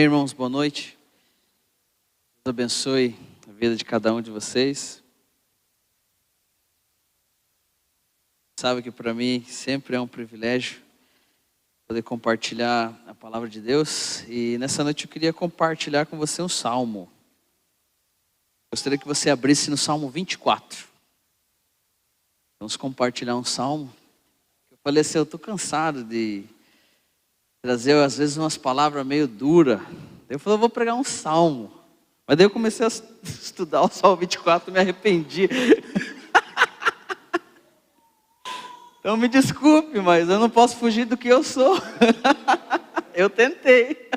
Amém, irmãos? Boa noite. Deus abençoe a vida de cada um de vocês. Sabe que para mim sempre é um privilégio poder compartilhar a palavra de Deus. E nessa noite eu queria compartilhar com você um salmo. Gostaria que você abrisse no Salmo 24. Vamos compartilhar um salmo. Eu falei assim, eu estou cansado de trazer às vezes umas palavras meio duras. Eu falei, eu vou pregar um salmo. Mas daí eu comecei a estudar o Salmo 24 e me arrependi. Então me desculpe, mas eu não posso fugir do que eu sou. Eu tentei.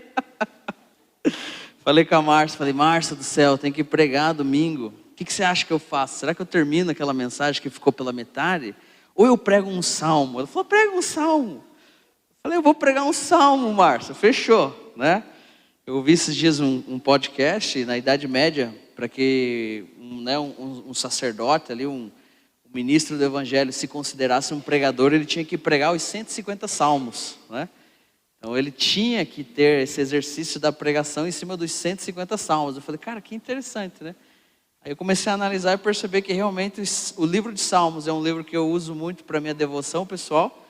Falei com a Márcia, Márcia do céu, tem que pregar domingo. O que você acha que eu faço? Será que eu termino aquela mensagem que ficou pela metade? Ou eu prego um salmo? Ela falou, prega um salmo. Eu falei, eu vou pregar um salmo, Márcia. Fechou, né? Eu ouvi esses dias um podcast na Idade Média, para que um sacerdote ali, um ministro do Evangelho, se considerasse um pregador, ele tinha que pregar os 150 salmos, né? Então ele tinha que ter esse exercício da pregação em cima dos 150 salmos. Eu falei, cara, que interessante, né? Aí eu comecei a analisar e perceber que realmente o livro de Salmos é um livro que eu uso muito para minha devoção pessoal,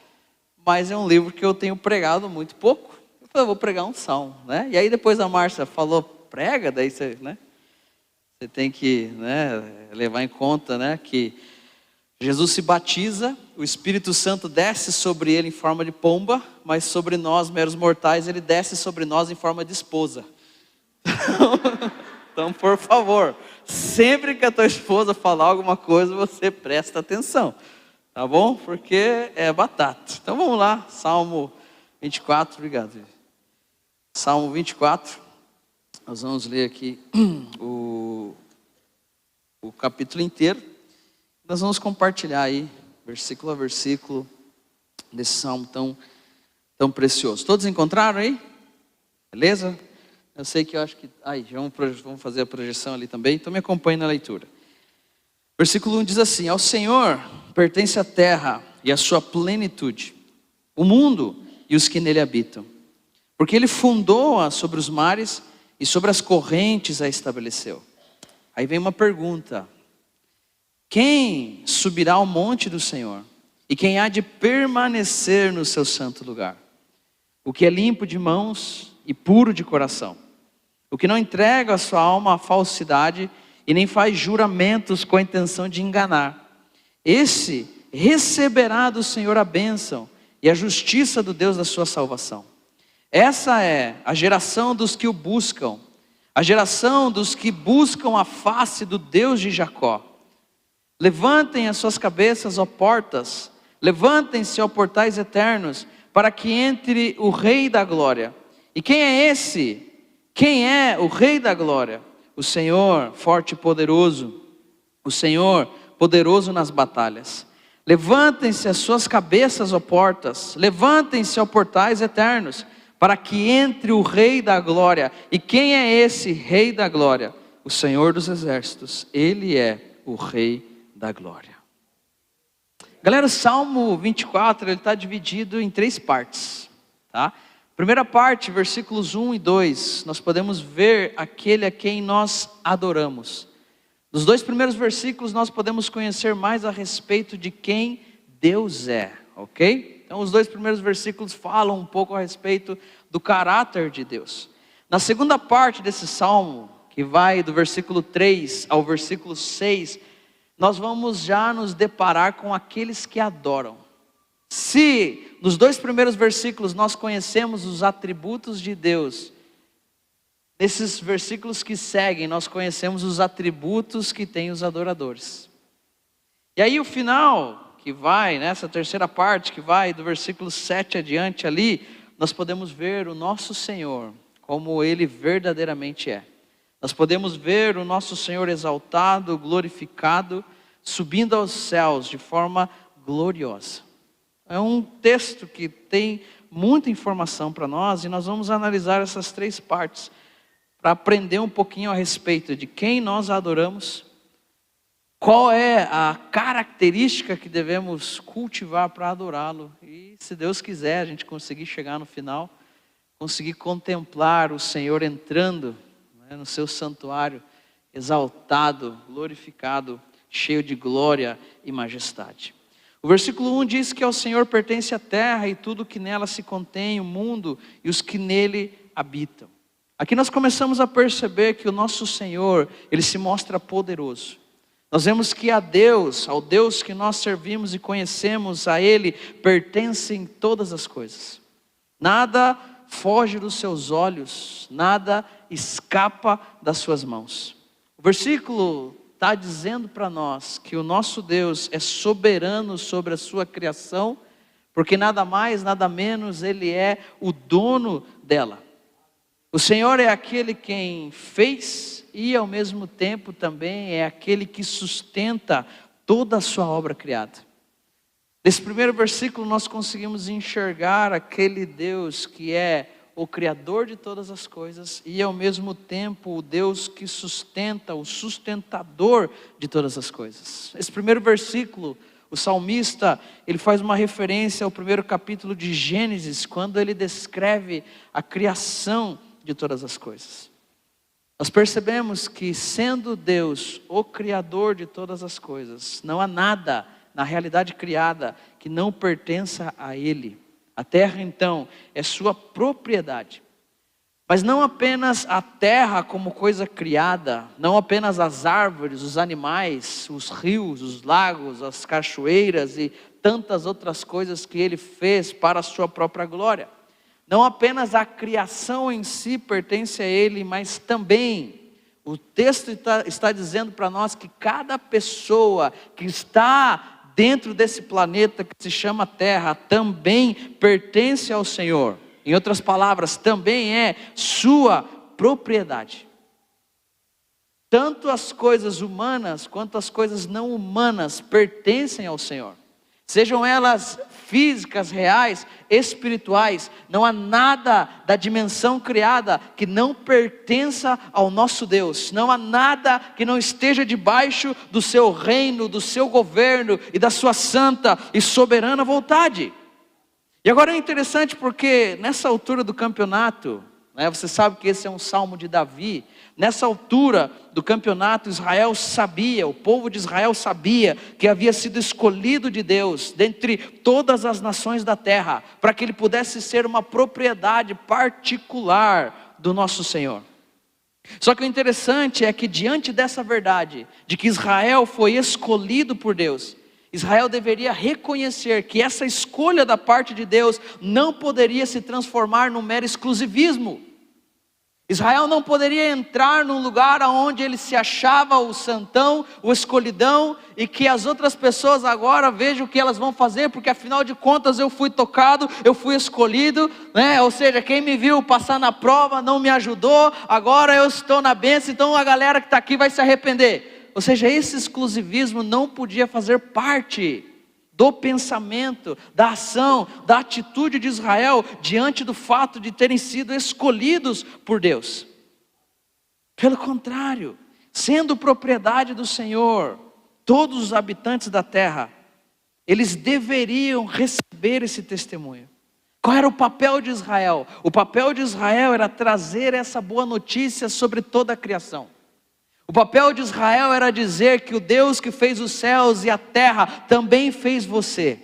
mas é um livro que eu tenho pregado muito pouco. Eu falei, eu vou pregar um salmo, né? E aí depois a Márcia falou, prega, daí você, né? Você tem que, né, levar em conta, né, que Jesus se batiza, o Espírito Santo desce sobre ele em forma de pomba, mas sobre nós, meros mortais, ele desce sobre nós em forma de esposa. Então, por favor, sempre que a tua esposa falar alguma coisa, você presta atenção, tá bom? Porque é batata. Então vamos lá, Salmo 24, obrigado. Salmo 24, nós vamos ler aqui o capítulo inteiro. Nós vamos compartilhar aí, versículo a versículo, desse salmo tão precioso. Todos encontraram aí? Beleza? Eu sei que eu acho que... vamos fazer a projeção ali também, então me acompanhe na leitura. Versículo 1 diz assim, ao Senhor pertence a terra e a sua plenitude, o mundo e os que nele habitam. Porque ele fundou-a sobre os mares e sobre as correntes a estabeleceu. Aí vem uma pergunta. Quem subirá ao monte do Senhor? E quem há de permanecer no seu santo lugar? O que é limpo de mãos e puro de coração. O que não entrega a sua alma à falsidade e nem faz juramentos com a intenção de enganar. Esse receberá do Senhor a bênção e a justiça do Deus da sua salvação. Essa é a geração dos que o buscam. A geração dos que buscam a face do Deus de Jacó. Levantem as suas cabeças, ó portas, levantem-se, ó portais eternos, para que entre o Rei da Glória. E quem é esse? Quem é o Rei da Glória? O Senhor forte e poderoso, o Senhor poderoso nas batalhas. Levantem-se as suas cabeças, ó portas, levantem-se, ó portais eternos, para que entre o Rei da Glória. E quem é esse Rei da Glória? O Senhor dos Exércitos, Ele é o Rei da glória. Galera, o Salmo 24, ele está dividido em 3 partes, tá? Primeira parte, versículos 1 e 2, nós podemos ver aquele a quem nós adoramos. Nos 2 primeiros versículos, nós podemos conhecer mais a respeito de quem Deus é, ok? Então, os 2 primeiros versículos falam um pouco a respeito do caráter de Deus. Na segunda parte desse Salmo, que vai do versículo 3 ao versículo 6, nós vamos já nos deparar com aqueles que adoram. Se nos 2 primeiros versículos nós conhecemos os atributos de Deus, nesses versículos que seguem nós conhecemos os atributos que têm os adoradores. E aí o final, que vai nessa terceira parte, que vai do versículo 7 adiante ali, nós podemos ver o nosso Senhor como Ele verdadeiramente é. Nós podemos ver o nosso Senhor exaltado, glorificado, subindo aos céus de forma gloriosa. É um texto que tem muita informação para nós e nós vamos analisar essas 3 partes para aprender um pouquinho a respeito de quem nós adoramos, qual é a característica que devemos cultivar para adorá-lo e, se Deus quiser, a gente conseguir chegar no final conseguir contemplar o Senhor entrando, né, no seu santuário, exaltado, glorificado, cheio de glória e majestade. O versículo 1 diz que ao Senhor pertence a terra e tudo que nela se contém, o mundo e os que nele habitam. Aqui nós começamos a perceber que o nosso Senhor, Ele se mostra poderoso. Nós vemos que a Deus, ao Deus que nós servimos e conhecemos, a Ele pertencem todas as coisas. Nada foge dos seus olhos, nada escapa das suas mãos. O versículo está dizendo para nós que o nosso Deus é soberano sobre a sua criação, porque nada mais, nada menos, Ele é o dono dela. O Senhor é aquele quem fez e ao mesmo tempo também é aquele que sustenta toda a sua obra criada. Nesse primeiro versículo nós conseguimos enxergar aquele Deus que é o Criador de todas as coisas e ao mesmo tempo o Deus que sustenta, o sustentador de todas as coisas. Esse primeiro versículo, o salmista, ele faz uma referência ao primeiro capítulo de Gênesis, quando ele descreve a criação de todas as coisas. Nós percebemos que sendo Deus o Criador de todas as coisas, não há nada na realidade criada que não pertença a Ele. A terra então é sua propriedade. Mas não apenas a terra como coisa criada, não apenas as árvores, os animais, os rios, os lagos, as cachoeiras e tantas outras coisas que Ele fez para a sua própria glória. Não apenas a criação em si pertence a Ele, mas também o texto está dizendo para nós que cada pessoa que está dentro desse planeta que se chama Terra também pertence ao Senhor. Em outras palavras, também é sua propriedade. Tanto as coisas humanas quanto as coisas não humanas pertencem ao Senhor. Sejam elas físicas, reais, espirituais, não há nada da dimensão criada que não pertença ao nosso Deus. Não há nada que não esteja debaixo do seu reino, do seu governo e da sua santa e soberana vontade. E agora é interessante porque nessa altura do campeonato, você sabe que esse é um salmo de Davi. Nessa altura do campeonato, Israel sabia, o povo de Israel sabia que havia sido escolhido de Deus dentre todas as nações da terra, para que ele pudesse ser uma propriedade particular do nosso Senhor. Só que o interessante é que diante dessa verdade, de que Israel foi escolhido por Deus, Israel deveria reconhecer que essa escolha da parte de Deus não poderia se transformar num mero exclusivismo. Israel não poderia entrar num lugar onde ele se achava o santão, o escolhidão, e que as outras pessoas agora vejam o que elas vão fazer, porque afinal de contas eu fui tocado, eu fui escolhido, ou seja, quem me viu passar na prova não me ajudou, agora eu estou na bênção, então a galera que está aqui vai se arrepender. Ou seja, esse exclusivismo não podia fazer parte do pensamento, da ação, da atitude de Israel diante do fato de terem sido escolhidos por Deus. Pelo contrário, sendo propriedade do Senhor, todos os habitantes da terra, eles deveriam receber esse testemunho. Qual era o papel de Israel? O papel de Israel era trazer essa boa notícia sobre toda a criação. O papel de Israel era dizer que o Deus que fez os céus e a terra também fez você.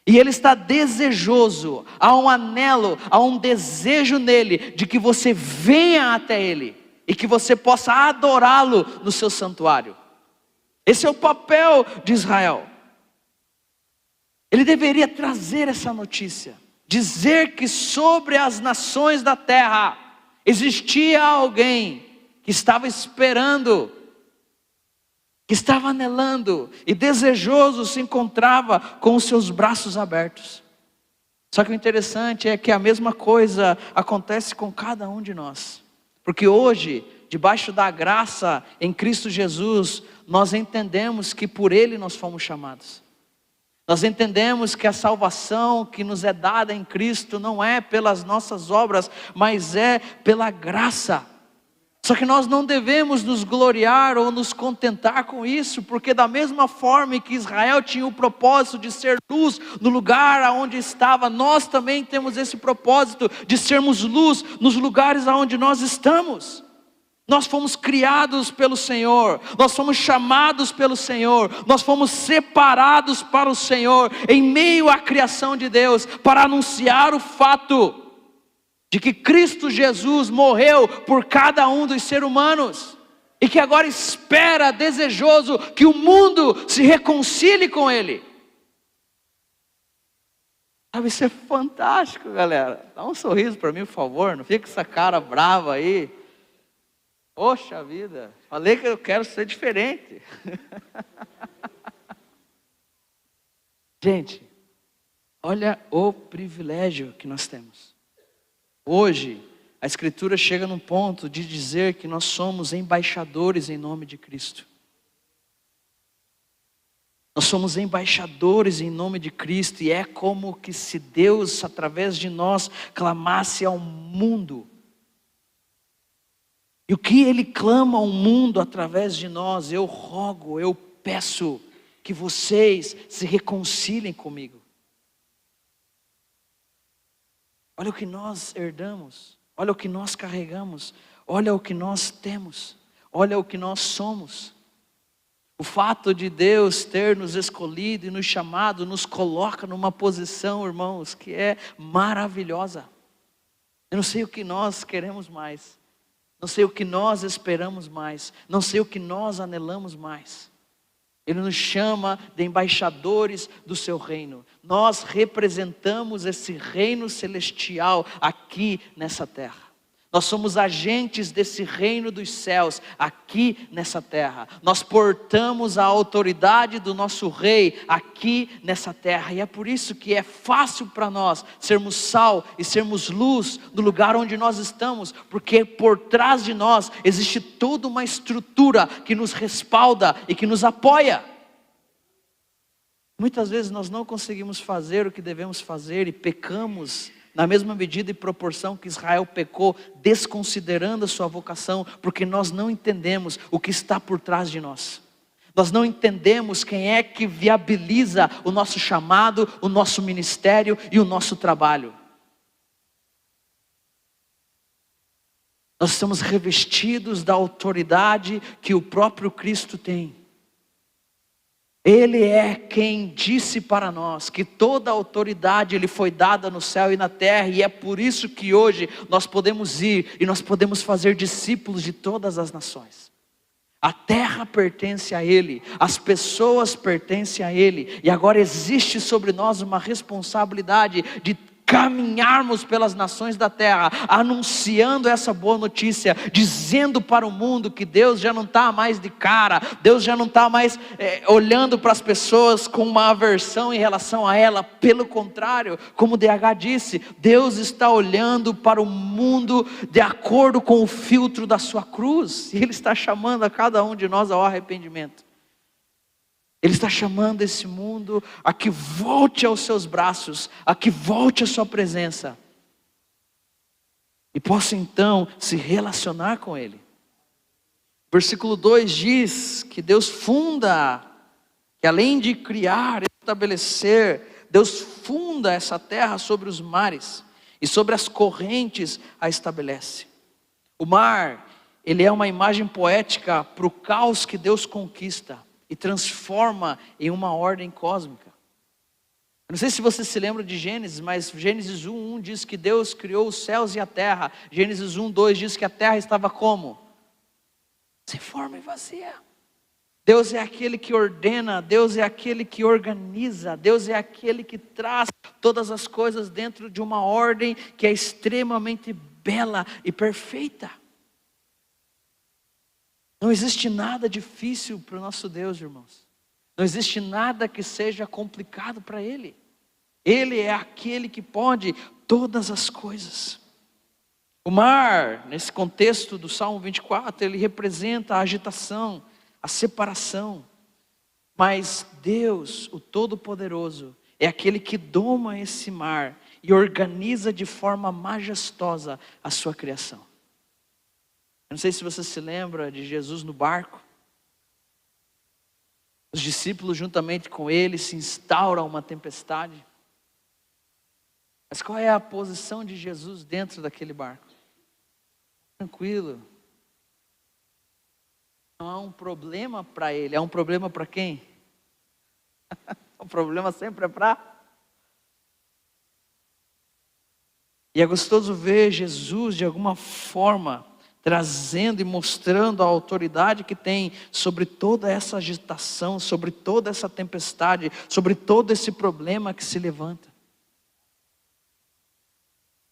E Ele está desejoso, há um anelo, há um desejo nele de que você venha até Ele e que você possa adorá-lo no seu santuário. Esse é o papel de Israel. Ele deveria trazer essa notícia, dizer que sobre as nações da terra existia alguém que estava esperando, que estava anelando e desejoso se encontrava com os seus braços abertos. Só que o interessante é que a mesma coisa acontece com cada um de nós. Porque hoje, debaixo da graça em Cristo Jesus, nós entendemos que por Ele nós fomos chamados. Nós entendemos que a salvação que nos é dada em Cristo não é pelas nossas obras, mas é pela graça. Só que nós não devemos nos gloriar ou nos contentar com isso, porque da mesma forma que Israel tinha o propósito de ser luz no lugar onde estava, nós também temos esse propósito de sermos luz nos lugares onde nós estamos. Nós fomos criados pelo Senhor, nós fomos chamados pelo Senhor, nós fomos separados para o Senhor, em meio à criação de Deus, para anunciar o fato de que Cristo Jesus morreu por cada um dos seres humanos, e que agora espera, desejoso, que o mundo se reconcilie com Ele. Sabe, isso é fantástico, galera. Dá um sorriso para mim, por favor, não fica com essa cara brava aí. Poxa vida, falei que eu quero ser diferente. Gente, olha o privilégio que nós temos. Hoje, a Escritura chega num ponto de dizer que nós somos embaixadores em nome de Cristo. Nós somos embaixadores em nome de Cristo, e é como que se Deus, através de nós, clamasse ao mundo. E o que Ele clama ao mundo através de nós? Eu rogo, eu peço que vocês se reconciliem comigo. Olha o que nós herdamos, olha o que nós carregamos, olha o que nós temos, olha o que nós somos. O fato de Deus ter nos escolhido e nos chamado, nos coloca numa posição, irmãos, que é maravilhosa. Eu não sei o que nós queremos mais, não sei o que nós esperamos mais, não sei o que nós anelamos mais. Ele nos chama de embaixadores do seu reino. Nós representamos esse reino celestial aqui nessa terra. Nós somos agentes desse reino dos céus aqui nessa terra. Nós portamos a autoridade do nosso rei aqui nessa terra. E é por isso que é fácil para nós sermos sal e sermos luz no lugar onde nós estamos. Porque por trás de nós existe toda uma estrutura que nos respalda e que nos apoia. Muitas vezes nós não conseguimos fazer o que devemos fazer e pecamos na mesma medida e proporção que Israel pecou, desconsiderando a sua vocação, porque nós não entendemos o que está por trás de nós. Nós não entendemos quem é que viabiliza o nosso chamado, o nosso ministério e o nosso trabalho. Nós estamos revestidos da autoridade que o próprio Cristo tem. Ele é quem disse para nós que toda a autoridade lhe foi dada no céu e na terra, e é por isso que hoje nós podemos ir e nós podemos fazer discípulos de todas as nações. A terra pertence a Ele, as pessoas pertencem a Ele, e agora existe sobre nós uma responsabilidade de caminharmos pelas nações da terra, anunciando essa boa notícia, dizendo para o mundo que Deus já não está mais de cara, Deus já não está mais olhando para as pessoas com uma aversão em relação a ela, pelo contrário, como o DH disse, Deus está olhando para o mundo de acordo com o filtro da sua cruz, e Ele está chamando a cada um de nós ao arrependimento. Ele está chamando esse mundo a que volte aos seus braços, a que volte à sua presença. E possa então se relacionar com Ele. Versículo 2 diz que Deus funda, que além de criar e estabelecer, Deus funda essa terra sobre os mares e sobre as correntes a estabelece. O mar, ele é uma imagem poética para o caos que Deus conquista e transforma em uma ordem cósmica. Eu não sei se você se lembra de Gênesis, mas Gênesis 1:1 diz que Deus criou os céus e a terra. Gênesis 1:2 diz que a terra estava como? Sem forma e vazia. Deus é aquele que ordena, Deus é aquele que organiza, Deus é aquele que traz todas as coisas dentro de uma ordem que é extremamente bela e perfeita. Não existe nada difícil para o nosso Deus, irmãos. Não existe nada que seja complicado para Ele. Ele é aquele que pode todas as coisas. O mar, nesse contexto do Salmo 24, ele representa a agitação, a separação. Mas Deus, o Todo-Poderoso, é aquele que doma esse mar e organiza de forma majestosa a sua criação. Eu não sei se você se lembra de Jesus no barco. Os discípulos juntamente com ele se instauram uma tempestade. Mas qual é a posição de Jesus dentro daquele barco? Tranquilo. Não há um problema para ele. É um problema para quem? O problema sempre é para... E é gostoso ver Jesus de alguma forma trazendo e mostrando a autoridade que tem sobre toda essa agitação, sobre toda essa tempestade, sobre todo esse problema que se levanta.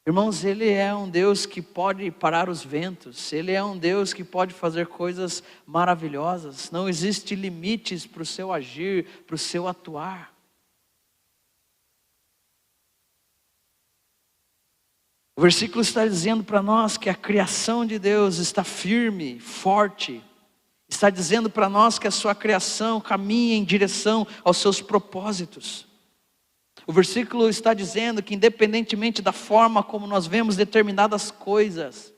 Irmãos, Ele é um Deus que pode parar os ventos, Ele é um Deus que pode fazer coisas maravilhosas, não existe limites para o seu agir, para o seu atuar. O versículo está dizendo para nós que a criação de Deus está firme, forte. Está dizendo para nós que a sua criação caminha em direção aos seus propósitos. O versículo está dizendo que independentemente da forma como nós vemos determinadas coisas,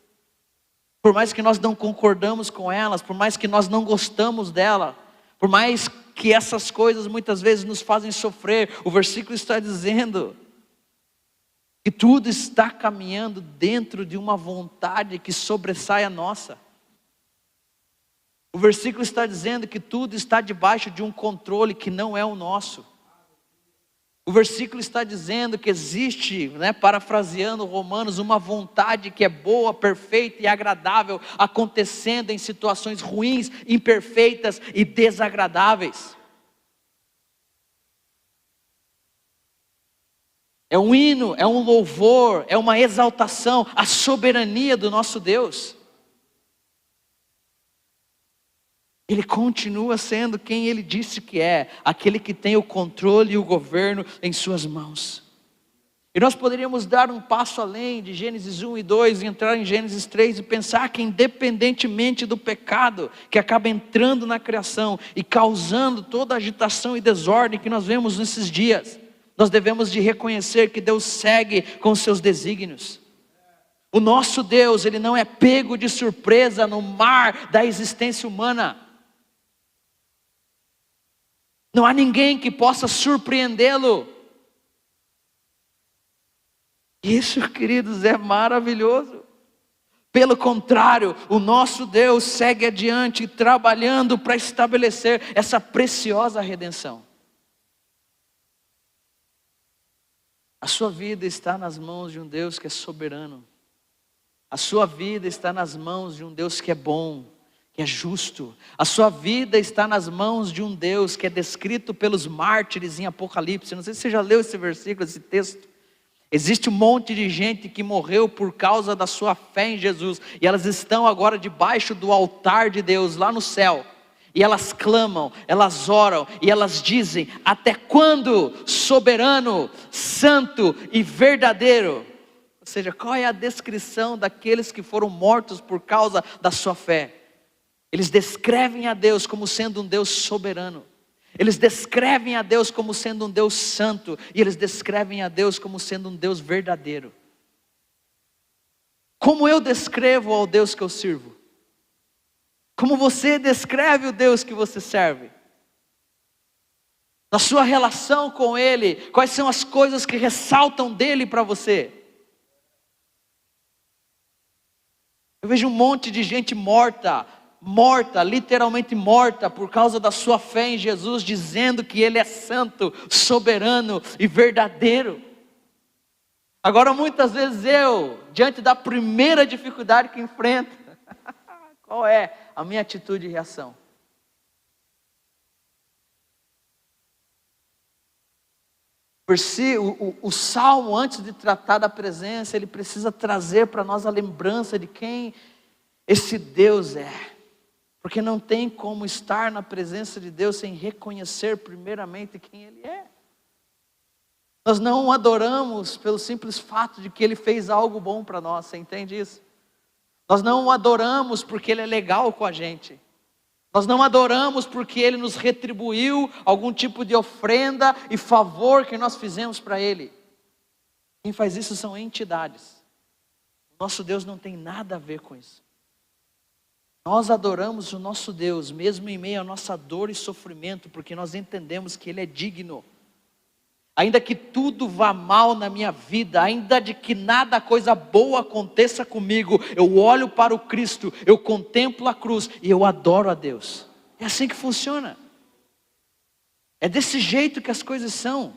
por mais que nós não concordamos com elas, por mais que nós não gostamos dela, por mais que essas coisas muitas vezes nos fazem sofrer, o versículo está dizendo que tudo está caminhando dentro de uma vontade que sobressai a nossa. O versículo está dizendo que tudo está debaixo de um controle que não é o nosso. O versículo está dizendo que existe, parafraseando Romanos, uma vontade que é boa, perfeita e agradável, acontecendo em situações ruins, imperfeitas e desagradáveis. É um hino, é um louvor, é uma exaltação à soberania do nosso Deus. Ele continua sendo quem Ele disse que é, aquele que tem o controle e o governo em suas mãos. E nós poderíamos dar um passo além de Gênesis 1 e 2, e entrar em Gênesis 3 e pensar que independentemente do pecado que acaba entrando na criação e causando toda a agitação e desordem que nós vemos nesses dias, nós devemos de reconhecer que Deus segue com os seus desígnios. O nosso Deus, Ele não é pego de surpresa no mar da existência humana. Não há ninguém que possa surpreendê-lo. Isso, queridos, é maravilhoso. Pelo contrário, o nosso Deus segue adiante, trabalhando para estabelecer essa preciosa redenção. A sua vida está nas mãos de um Deus que é soberano. A sua vida está nas mãos de um Deus que é bom, que é justo. A sua vida está nas mãos de um Deus que é descrito pelos mártires em Apocalipse. Não sei se você já leu esse versículo, esse texto. Existe um monte de gente que morreu por causa da sua fé em Jesus. E elas estão agora debaixo do altar de Deus, lá no céu. E elas clamam, elas oram e elas dizem: até quando, soberano, santo e verdadeiro? Ou seja, qual é a descrição daqueles que foram mortos por causa da sua fé? Eles descrevem a Deus como sendo um Deus soberano. Eles descrevem a Deus como sendo um Deus santo. E eles descrevem a Deus como sendo um Deus verdadeiro. Como eu descrevo ao Deus que eu sirvo? Como você descreve o Deus que você serve? Na sua relação com Ele, quais são as coisas que ressaltam dEle para você? Eu vejo um monte de gente morta, literalmente morta, por causa da sua fé em Jesus, dizendo que Ele é santo, soberano e verdadeiro. Agora muitas vezes eu, diante da primeira dificuldade que enfrento, qual é a minha atitude e reação? O Salmo, antes de tratar da presença, ele precisa trazer para nós a lembrança de quem esse Deus é. Porque não tem como estar na presença de Deus sem reconhecer primeiramente quem Ele é. Nós não o adoramos pelo simples fato de que Ele fez algo bom para nós, você entende isso? Nós não o adoramos porque Ele é legal com a gente. Nós não adoramos porque Ele nos retribuiu algum tipo de ofrenda e favor que nós fizemos para Ele. Quem faz isso são entidades. O nosso Deus não tem nada a ver com isso. Nós adoramos o nosso Deus, mesmo em meio à nossa dor e sofrimento, porque nós entendemos que Ele é digno. Ainda que tudo vá mal na minha vida, ainda de que nada coisa boa aconteça comigo, eu olho para o Cristo, eu contemplo a cruz e eu adoro a Deus. É assim que funciona. É desse jeito que as coisas são.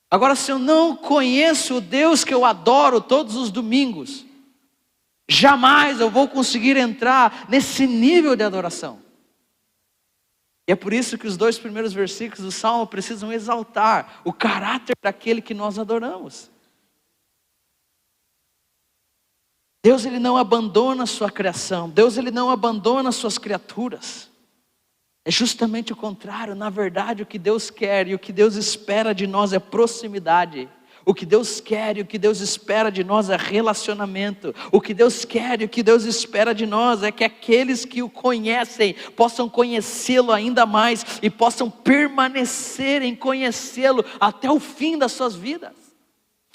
Agora, se eu não conheço o Deus que eu adoro todos os domingos, jamais eu vou conseguir entrar nesse nível de adoração. E é por isso que os 2 primeiros versículos do Salmo precisam exaltar o caráter daquele que nós adoramos. Deus, Ele não abandona a sua criação. Deus, Ele não abandona as suas criaturas. É justamente o contrário. Na verdade, o que Deus quer e o que Deus espera de nós é proximidade. O que Deus quer e o que Deus espera de nós é relacionamento. O que Deus quer e o que Deus espera de nós é que aqueles que o conhecem possam conhecê-lo ainda mais e possam permanecer em conhecê-lo até o fim das suas vidas.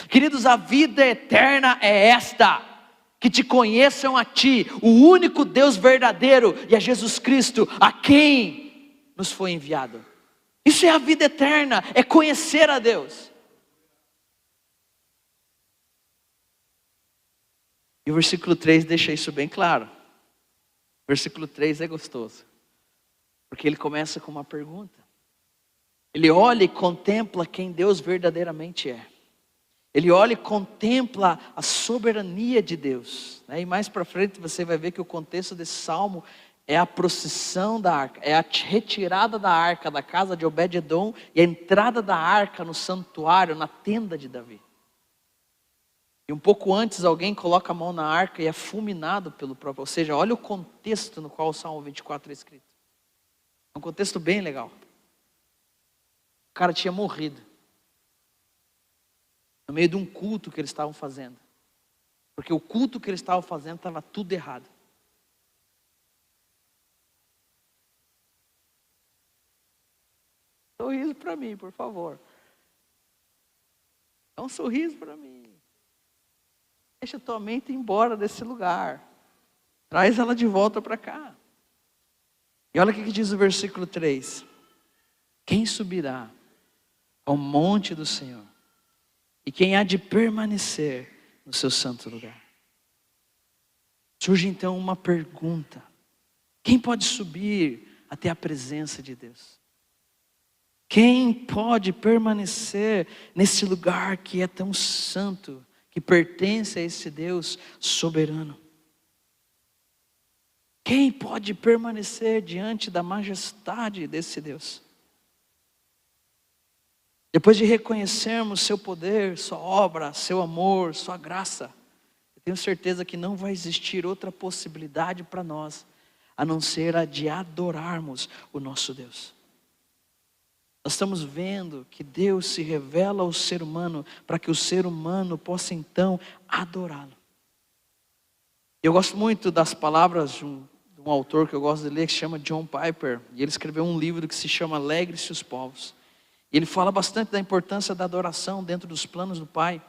Queridos, a vida eterna é esta: que te conheçam a ti, o único Deus verdadeiro, e a Jesus Cristo, a quem nos foi enviado. Isso é a vida eterna, é conhecer a Deus. E o versículo 3 deixa isso bem claro. O versículo 3 é gostoso, porque ele começa com uma pergunta. Ele olha e contempla quem Deus verdadeiramente é. Ele olha e contempla a soberania de Deus. E mais para frente você vai ver que o contexto desse salmo é a procissão da arca, é a retirada da arca da casa de Obed-edom e a entrada da arca no santuário, na tenda de Davi. E um pouco antes alguém coloca a mão na arca e é fulminado pelo próprio. Ou seja, olha o contexto no qual o Salmo 24 é escrito. É um contexto bem legal. O cara tinha morrido no meio de um culto que eles estavam fazendo. Porque o culto que eles estavam fazendo estava tudo errado. Sorriso para mim, por favor. Dá um sorriso para mim. Deixa tua mente ir embora desse lugar. Traz ela de volta para cá. E olha o que diz o versículo 3. Quem subirá ao monte do Senhor? E quem há de permanecer no seu santo lugar? Surge então uma pergunta. Quem pode subir até a presença de Deus? Quem pode permanecer nesse lugar que é tão santo, que pertence a esse Deus soberano? Quem pode permanecer diante da majestade desse Deus? Depois de reconhecermos seu poder, sua obra, seu amor, sua graça, eu tenho certeza que não vai existir outra possibilidade para nós, a não ser a de adorarmos o nosso Deus. Nós estamos vendo que Deus se revela ao ser humano para que o ser humano possa então adorá-lo. Eu gosto muito das palavras de um autor que eu gosto de ler, que se chama John Piper. E ele escreveu um livro que se chama Alegre-se os Povos. E ele fala bastante da importância da adoração dentro dos planos do Pai.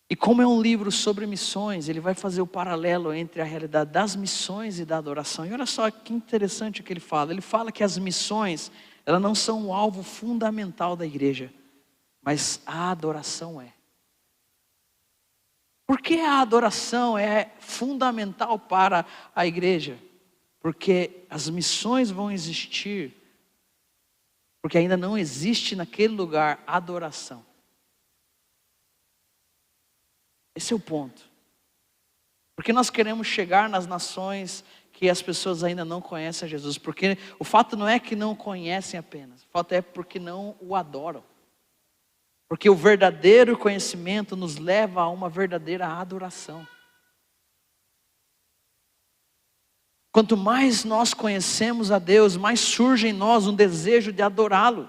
E como é um livro sobre missões, ele vai fazer o paralelo entre a realidade das missões e da adoração. E olha só que interessante o que ele fala. Ele fala que as missões, elas não são o alvo fundamental da igreja, mas a adoração é. Por que a adoração é fundamental para a igreja? Porque as missões vão existir, porque ainda não existe naquele lugar adoração. Esse é o ponto. Porque nós queremos chegar nas nações que as pessoas ainda não conhecem a Jesus. Porque o fato não é que não conhecem apenas. O fato é porque não o adoram. Porque o verdadeiro conhecimento nos leva a uma verdadeira adoração. Quanto mais nós conhecemos a Deus, mais surge em nós um desejo de adorá-lo.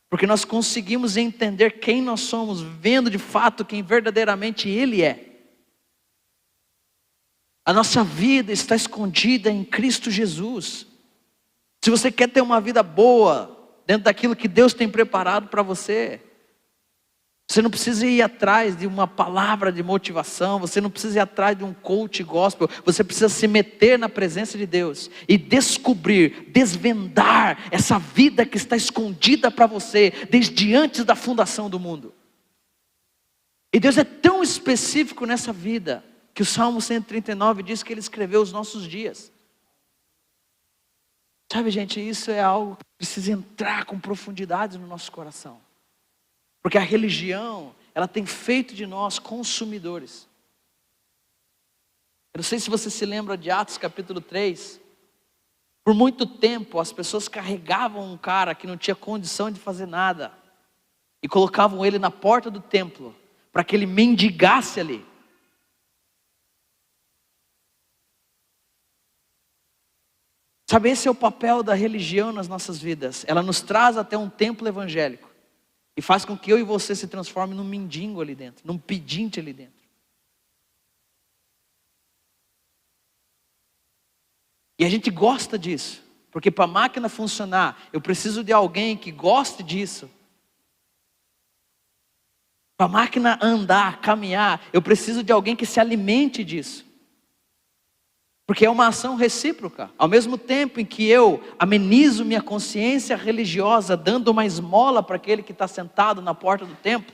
Porque nós conseguimos entender quem nós somos, vendo de fato quem verdadeiramente Ele é. A nossa vida está escondida em Cristo Jesus. Se você quer ter uma vida boa, dentro daquilo que Deus tem preparado para você, Você não precisa ir atrás de uma palavra de motivação, você não precisa ir atrás de um coach gospel, você precisa se meter na presença de Deus e descobrir, desvendar essa vida que está escondida para você desde antes da fundação do mundo. E Deus é tão específico nessa vida, que o Salmo 139 diz que Ele escreveu os nossos dias. Sabe, gente, isso é algo que precisa entrar com profundidade no nosso coração. Porque a religião, ela tem feito de nós consumidores. Eu não sei se você se lembra de Atos capítulo 3. Por muito tempo, as pessoas carregavam um cara que não tinha condição de fazer nada. E colocavam ele na porta do templo, para que ele mendigasse ali. Sabe, esse é o papel da religião nas nossas vidas. Ela nos traz até um templo evangélico. E faz com que eu e você se transforme num mendigo ali dentro, num pedinte ali dentro. E a gente gosta disso, porque para a máquina funcionar, eu preciso de alguém que goste disso. Para a máquina andar, caminhar, eu preciso de alguém que se alimente disso. Porque é uma ação recíproca. Ao mesmo tempo em que eu amenizo minha consciência religiosa, dando uma esmola para aquele que está sentado na porta do templo,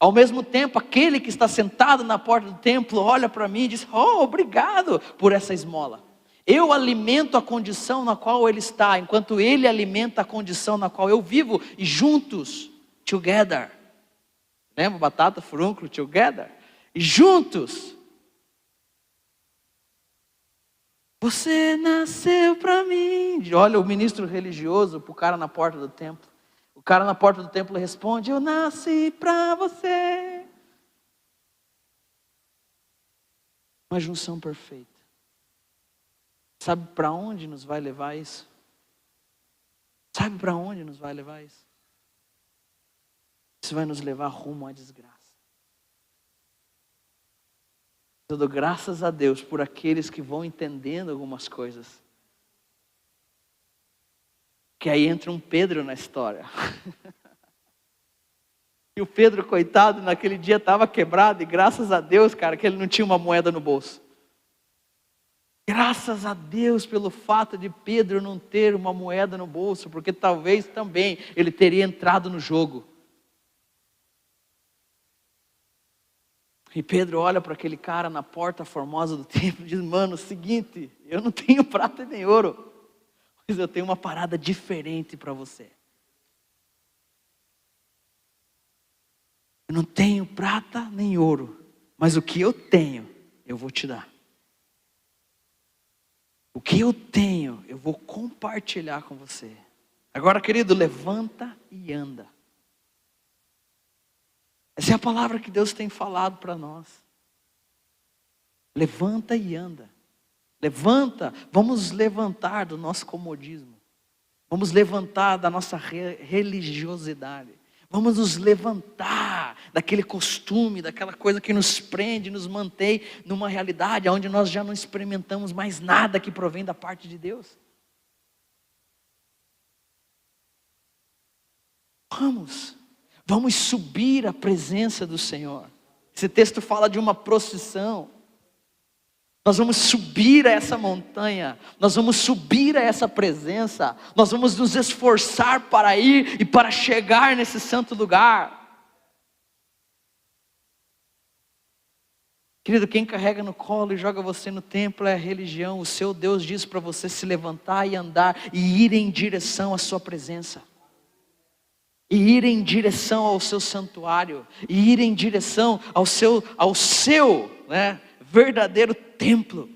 ao mesmo tempo aquele que está sentado na porta do templo olha para mim e diz: oh, obrigado por essa esmola. Eu alimento a condição na qual ele está, enquanto ele alimenta a condição na qual eu vivo, e juntos, together. Lembra batata, furúnculo, together? E juntos. Você nasceu para mim. Olha o ministro religioso para o cara na porta do templo. O cara na porta do templo responde: eu nasci para você. Uma junção perfeita. Sabe para onde nos vai levar isso? Sabe para onde nos vai levar isso? Isso vai nos levar rumo à desgraça. Eu dou graças a Deus por aqueles que vão entendendo algumas coisas. Que aí entra um Pedro na história. E o Pedro, coitado, naquele dia estava quebrado. E graças a Deus, cara, que ele não tinha uma moeda no bolso. Graças a Deus pelo fato de Pedro não ter uma moeda no bolso. Porque talvez também ele teria entrado no jogo. E Pedro olha para aquele cara na porta formosa do templo e diz: mano, seguinte, eu não tenho prata nem ouro, mas eu tenho uma parada diferente para você. Eu não tenho prata nem ouro, mas o que eu tenho, eu vou te dar. O que eu tenho, eu vou compartilhar com você. Agora, querido, levanta e anda. Essa é a palavra que Deus tem falado para nós. Levanta e anda. Levanta, vamos levantar do nosso comodismo. Vamos levantar da nossa religiosidade. Vamos nos levantar daquele costume, daquela coisa que nos prende, nos mantém numa realidade onde nós já não experimentamos mais nada que provém da parte de Deus. Vamos subir à presença do Senhor. Esse texto fala de uma procissão. Nós vamos subir a essa montanha. Nós vamos subir a essa presença. Nós vamos nos esforçar para ir e para chegar nesse santo lugar. Querido, quem carrega no colo e joga você no templo é a religião. O seu Deus diz para você se levantar e andar e ir em direção à sua presença. E ir em direção ao seu santuário, e ir em direção ao seu verdadeiro templo.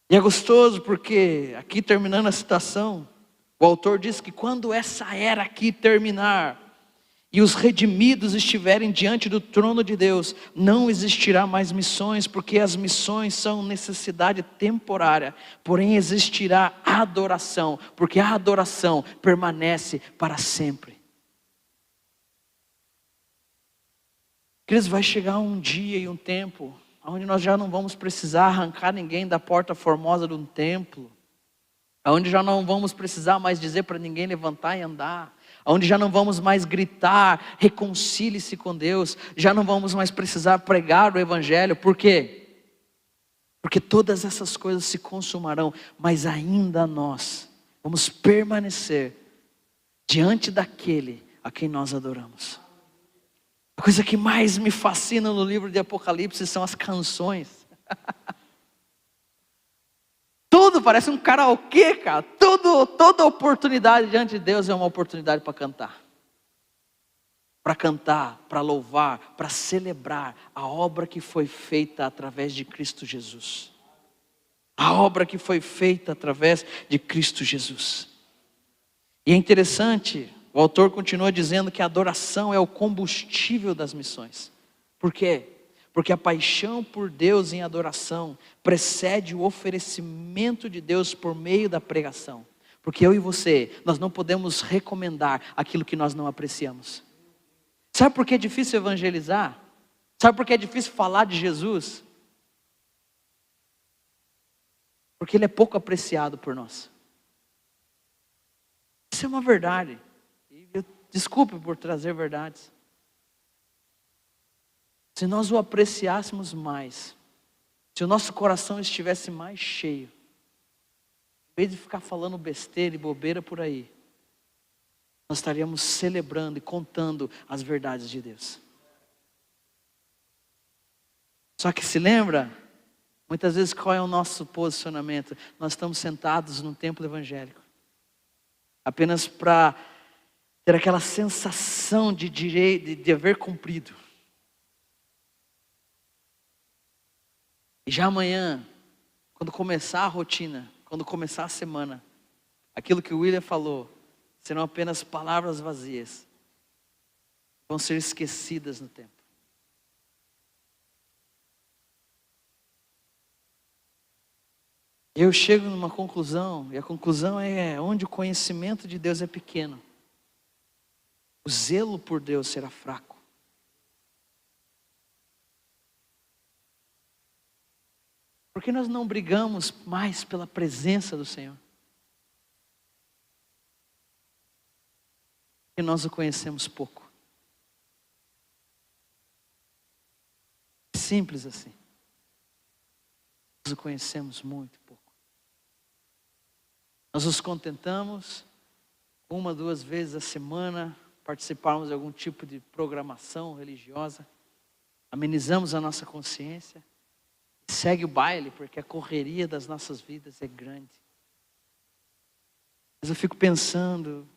E é gostoso porque, aqui terminando a citação, o autor diz que quando essa era aqui terminar, e os redimidos estiverem diante do trono de Deus, não existirá mais missões, porque as missões são necessidade temporária, porém existirá adoração, porque a adoração permanece para sempre. Queridos, vai chegar um dia e um tempo, onde nós já não vamos precisar arrancar ninguém da porta formosa de um templo, Aonde já não vamos precisar mais dizer para ninguém levantar e andar. Aonde já não vamos mais gritar, reconcilie-se com Deus. Já não vamos mais precisar pregar o Evangelho. Por quê? Porque todas essas coisas se consumarão. Mas ainda nós vamos permanecer diante daquele a quem nós adoramos. A coisa que mais me fascina no livro de Apocalipse são as canções. Tudo parece um karaokê, cara. Toda oportunidade diante de Deus é uma oportunidade para cantar. Para cantar, para louvar, para celebrar a obra que foi feita através de Cristo Jesus. A obra que foi feita através de Cristo Jesus. E é interessante, o autor continua dizendo que a adoração é o combustível das missões. Por quê? Porque a paixão por Deus em adoração precede o oferecimento de Deus por meio da pregação. Porque eu e você, nós não podemos recomendar aquilo que nós não apreciamos. Sabe por que é difícil evangelizar? Sabe por que é difícil falar de Jesus? Porque Ele é pouco apreciado por nós. Isso é uma verdade. Desculpe por trazer verdades. Se nós o apreciássemos mais, se o nosso coração estivesse mais cheio, em vez de ficar falando besteira e bobeira por aí, nós estaríamos celebrando e contando as verdades de Deus. Só que se lembra, muitas vezes qual é o nosso posicionamento? Nós estamos sentados num templo evangélico, apenas para ter aquela sensação de direito, de dever cumprido. E já amanhã, quando começar a rotina, quando começar a semana, aquilo que o William falou, serão apenas palavras vazias, vão ser esquecidas no tempo. Eu chego numa conclusão, e a conclusão é: onde o conhecimento de Deus é pequeno, o zelo por Deus será fraco. Por que nós não brigamos mais pela presença do Senhor? Porque nós o conhecemos pouco. Simples assim. Nós o conhecemos muito pouco. Nós nos contentamos, 1, 2 vezes a semana, participarmos de algum tipo de programação religiosa, amenizamos a nossa consciência, segue o baile, porque a correria das nossas vidas é grande. Mas eu fico pensando,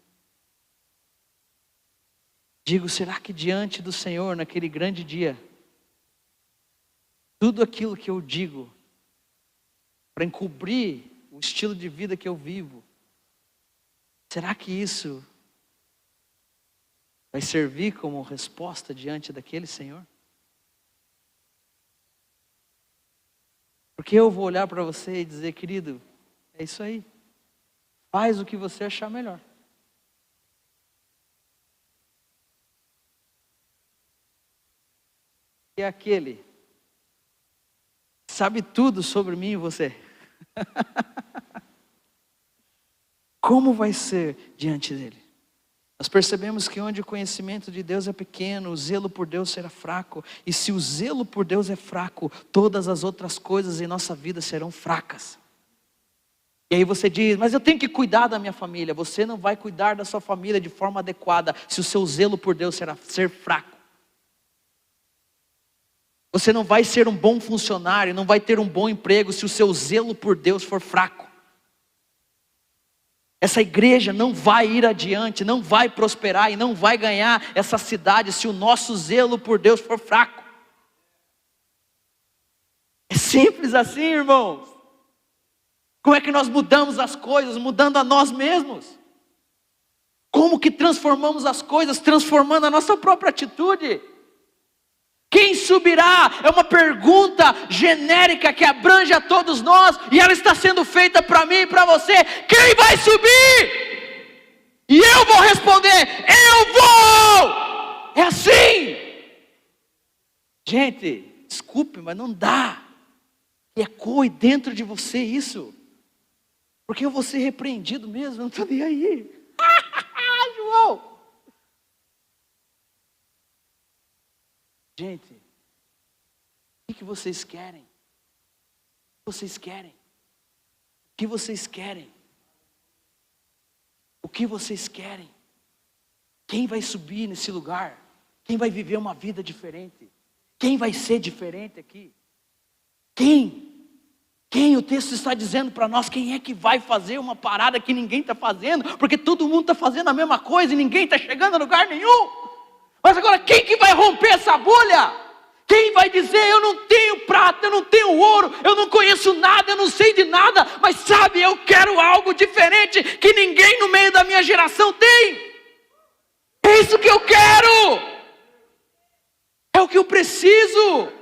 digo, será que diante do Senhor, naquele grande dia, tudo aquilo que eu digo, para encobrir o estilo de vida que eu vivo, será que isso vai servir como resposta diante daquele Senhor? Porque eu vou olhar para você e dizer: querido, é isso aí. Faz o que você achar melhor. E aquele que sabe tudo sobre mim e você. Como vai ser diante dele? Nós percebemos que onde o conhecimento de Deus é pequeno, o zelo por Deus será fraco. E se o zelo por Deus é fraco, todas as outras coisas em nossa vida serão fracas. E aí você diz: mas eu tenho que cuidar da minha família. Você não vai cuidar da sua família de forma adequada se o seu zelo por Deus ser fraco. Você não vai ser um bom funcionário, não vai ter um bom emprego se o seu zelo por Deus for fraco. Essa igreja não vai ir adiante, não vai prosperar e não vai ganhar essa cidade se o nosso zelo por Deus for fraco. É simples assim, irmãos. Como é que nós mudamos as coisas? Mudando a nós mesmos. Como que transformamos as coisas? Transformando a nossa própria atitude. Quem subirá? É uma pergunta genérica que abrange a todos nós, e ela está sendo feita para mim e para você. Quem vai subir? E eu vou responder: eu vou! É assim. Gente, desculpe, mas não dá. Ecoe dentro de você isso. Porque eu vou ser repreendido mesmo, eu não estou nem aí. João! Gente, o que vocês querem? O que vocês querem? O que vocês querem? O que vocês querem? Quem vai subir nesse lugar? Quem vai viver uma vida diferente? Quem vai ser diferente aqui? Quem? Quem? O texto está dizendo para nós, quem é que vai fazer uma parada que ninguém está fazendo? Porque todo mundo está fazendo a mesma coisa e ninguém está chegando a lugar nenhum. Mas agora, quem que vai romper essa bolha? Quem vai dizer, eu não tenho prata, eu não tenho ouro, eu não conheço nada, eu não sei de nada, mas sabe, eu quero algo diferente que ninguém no meio da minha geração tem. É isso que eu quero. É o que eu preciso.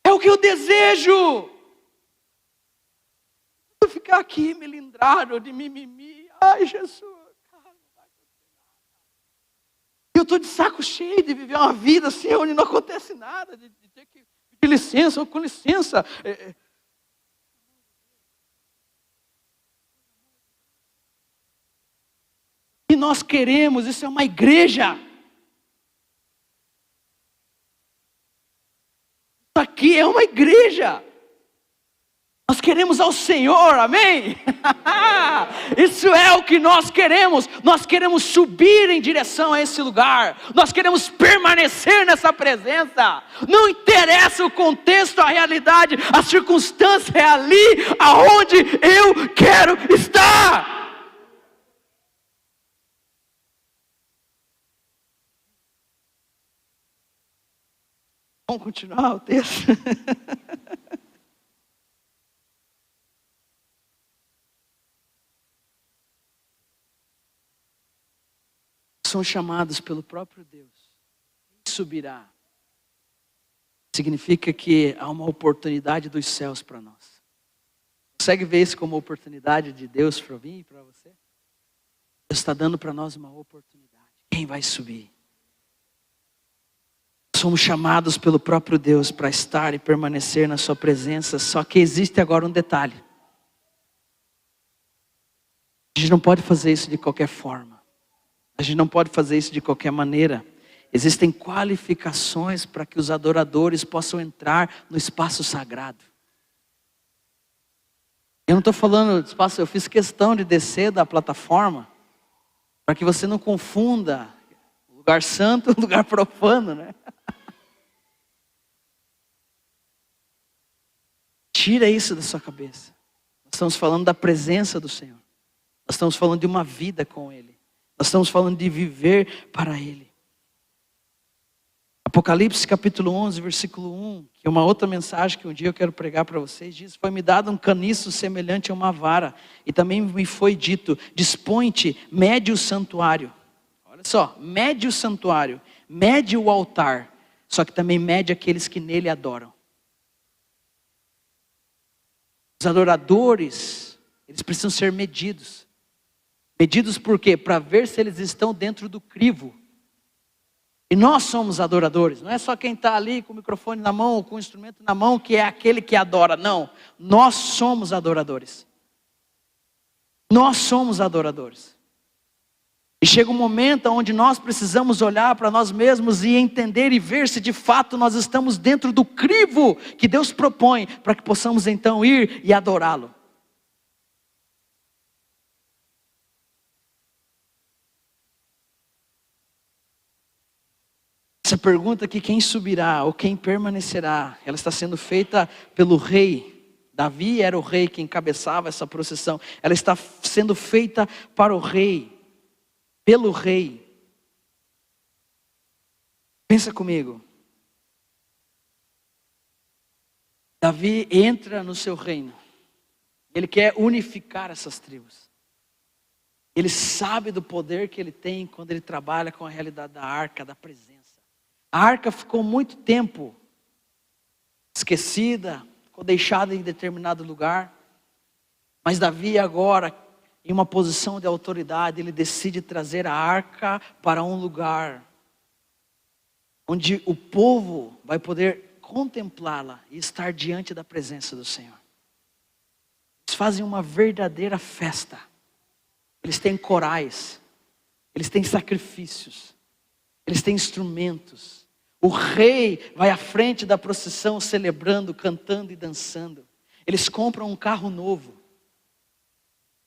É o que eu desejo. Não ficar aqui melindrado de mimimi. Ai, Jesus. Eu estou de saco cheio de viver uma vida assim, onde não acontece nada, de ter que pedir licença ou com licença. E nós queremos, isso é uma igreja. Isso aqui é uma igreja. Nós queremos ao Senhor, amém? Isso é o que nós queremos. Nós queremos subir em direção a esse lugar. Nós queremos permanecer nessa presença. Não interessa o contexto, a realidade, a circunstância, é ali aonde eu quero estar. Vamos continuar o texto? São chamados pelo próprio Deus. Subirá. Significa que há uma oportunidade dos céus para nós. Consegue ver isso como oportunidade de Deus para mim e para você? Deus está dando para nós uma oportunidade. Quem vai subir? Somos chamados pelo próprio Deus para estar e permanecer na sua presença. Só que existe agora um detalhe. A gente não pode fazer isso de qualquer forma. A gente não pode fazer isso de qualquer maneira. Existem qualificações para que os adoradores possam entrar no espaço sagrado. Eu não estou falando de espaço, eu fiz questão de descer da plataforma para que você não confunda o lugar santo e o lugar profano, né? Tira isso da sua cabeça. Nós estamos falando da presença do Senhor. Nós estamos falando de uma vida com Ele. Nós estamos falando de viver para Ele. Apocalipse capítulo 11, versículo 1, que é uma outra mensagem que um dia eu quero pregar para vocês, diz: foi-me dado um caniço semelhante a uma vara, e também me foi dito, dispõe-te, mede o santuário. Olha só, mede o santuário, mede o altar, só que também mede aqueles que nele adoram. Os adoradores, eles precisam ser medidos. Medidos por quê? Para ver se eles estão dentro do crivo. E nós somos adoradores. Não é só quem está ali com o microfone na mão, ou com o instrumento na mão, que é aquele que adora. Não, nós somos adoradores. Nós somos adoradores. E chega um momento onde nós precisamos olhar para nós mesmos e entender e ver se de fato nós estamos dentro do crivo que Deus propõe, para que possamos então ir e adorá-lo. Essa pergunta aqui, quem subirá ou quem permanecerá, ela está sendo feita pelo rei. Davi era o rei que encabeçava essa procissão. Ela está sendo feita para o rei, pelo rei. Pensa comigo. Davi entra no seu reino. Ele quer unificar essas tribos. Ele sabe do poder que ele tem quando ele trabalha com a realidade da arca, da presença. A arca ficou muito tempo esquecida, ficou deixada em determinado lugar. Mas Davi agora, em uma posição de autoridade, ele decide trazer a arca para um lugar onde o povo vai poder contemplá-la e estar diante da presença do Senhor. Eles fazem uma verdadeira festa. Eles têm corais, eles têm sacrifícios, eles têm instrumentos. O rei vai à frente da procissão celebrando, cantando e dançando. Eles compram um carro novo.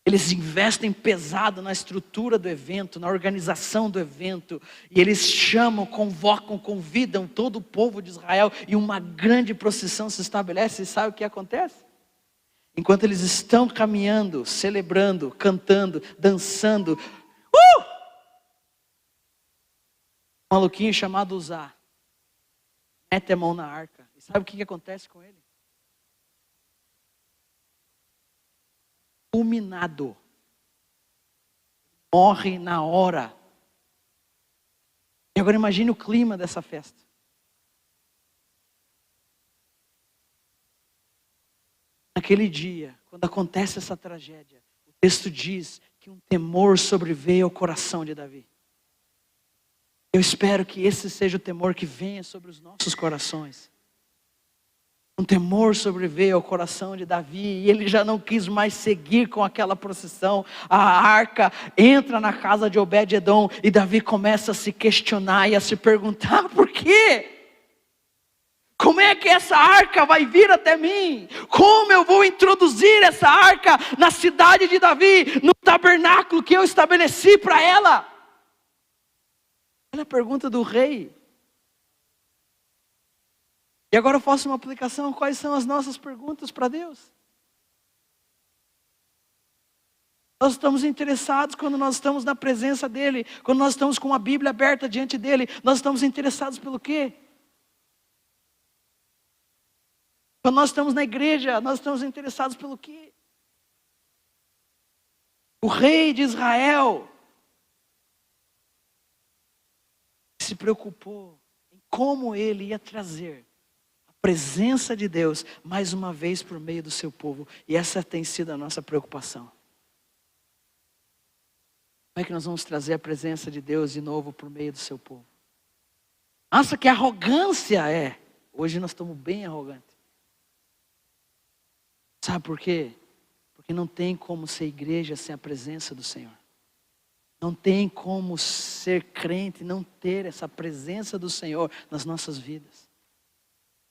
Eles investem pesado na estrutura do evento, na organização do evento. E eles chamam, convocam, convidam todo o povo de Israel. E uma grande procissão se estabelece. E sabe o que acontece? Enquanto eles estão caminhando, celebrando, cantando, dançando. Um maluquinho chamado Uzá mete a mão na arca. E sabe o que acontece com ele? Fulminado. Morre na hora. E agora imagine o clima dessa festa. Naquele dia, quando acontece essa tragédia, o texto diz que um temor sobreveio ao coração de Davi. Eu espero que esse seja o temor que venha sobre os nossos corações. Um temor sobreveio ao coração de Davi e ele já não quis mais seguir com aquela procissão. A arca entra na casa de Obed-edom e Davi começa a se questionar e a se perguntar: por quê? Como é que essa arca vai vir até mim? Como eu vou introduzir essa arca na cidade de Davi, no tabernáculo que eu estabeleci para ela? Olha a pergunta do rei. E agora eu faço uma aplicação. Quais são as nossas perguntas para Deus? Nós estamos interessados quando nós estamos na presença dEle, quando nós estamos com a Bíblia aberta diante dEle, nós estamos interessados pelo quê? Quando nós estamos na igreja, nós estamos interessados pelo quê? O rei de Israel se preocupou em como ele ia trazer a presença de Deus mais uma vez por meio do seu povo. E essa tem sido a nossa preocupação. Como é que nós vamos trazer a presença de Deus de novo por meio do seu povo? Nossa, que arrogância é! Hoje nós estamos bem arrogantes. Sabe por quê? Porque não tem como ser igreja sem a presença do Senhor. Não tem como ser crente e não ter essa presença do Senhor nas nossas vidas.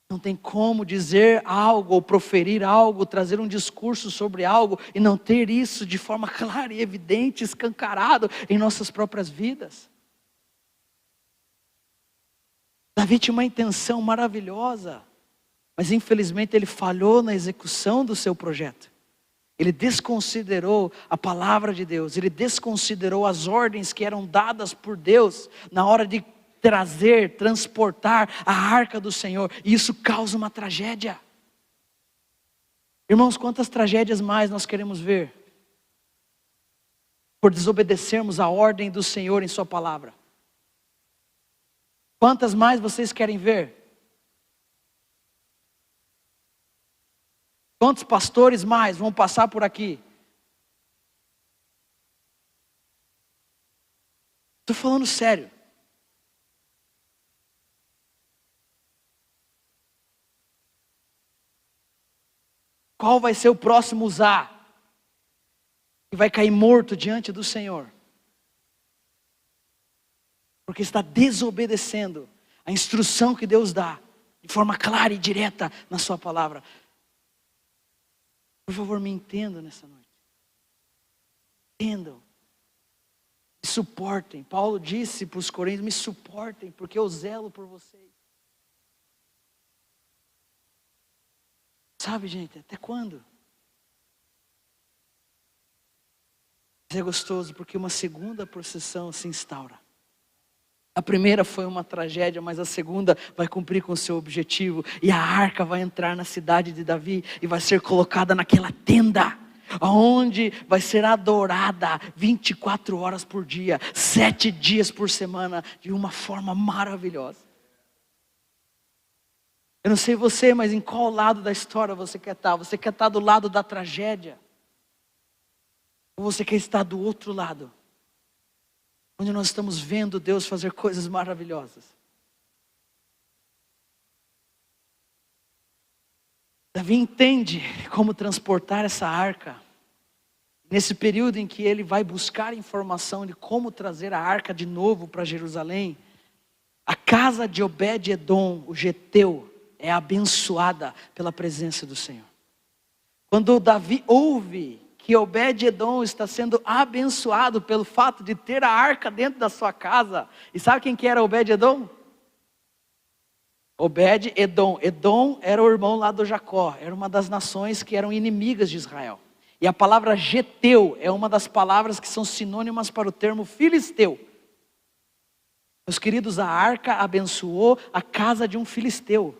Não tem como dizer algo ou proferir algo, trazer um discurso sobre algo e não ter isso de forma clara e evidente, escancarado em nossas próprias vidas. Davi tinha uma intenção maravilhosa, mas infelizmente ele falhou na execução do seu projeto. Ele desconsiderou a palavra de Deus, ele desconsiderou as ordens que eram dadas por Deus na hora de trazer, transportar a arca do Senhor. E isso causa uma tragédia. Irmãos, quantas tragédias mais nós queremos ver por desobedecermos a ordem do Senhor em sua palavra? Quantas mais vocês querem ver? Quantos pastores mais vão passar por aqui? Estou falando sério. Qual vai ser o próximo Uzá que vai cair morto diante do Senhor? Porque está desobedecendo a instrução que Deus dá de forma clara e direta na sua palavra. Por favor, me entendam nessa noite. Entendam. Me suportem. Paulo disse para os coríntios: me suportem, porque eu zelo por vocês. Sabe, gente, até quando? Mas é gostoso porque uma segunda procissão se instaura. A primeira foi uma tragédia, mas a segunda vai cumprir com o seu objetivo. E a arca vai entrar na cidade de Davi e vai ser colocada naquela tenda, onde vai ser adorada 24 horas por dia, 7 dias por semana, de uma forma maravilhosa. Eu não sei você, mas em qual lado da história você quer estar? Você quer estar do lado da tragédia? Ou você quer estar do outro lado? Onde nós estamos vendo Deus fazer coisas maravilhosas. Davi entende como transportar essa arca. Nesse período em que ele vai buscar informação de como trazer a arca de novo para Jerusalém, a casa de Obed-edom, o geteu, é abençoada pela presença do Senhor. Quando Davi ouve que Obed-edom está sendo abençoado pelo fato de ter a arca dentro da sua casa, e sabe quem que era Obed-edom? Obed-edom. Edom era o irmão lá do Jacó, era uma das nações que eram inimigas de Israel. E a palavra geteu é uma das palavras que são sinônimas para o termo filisteu. Meus queridos, a arca abençoou a casa de um filisteu.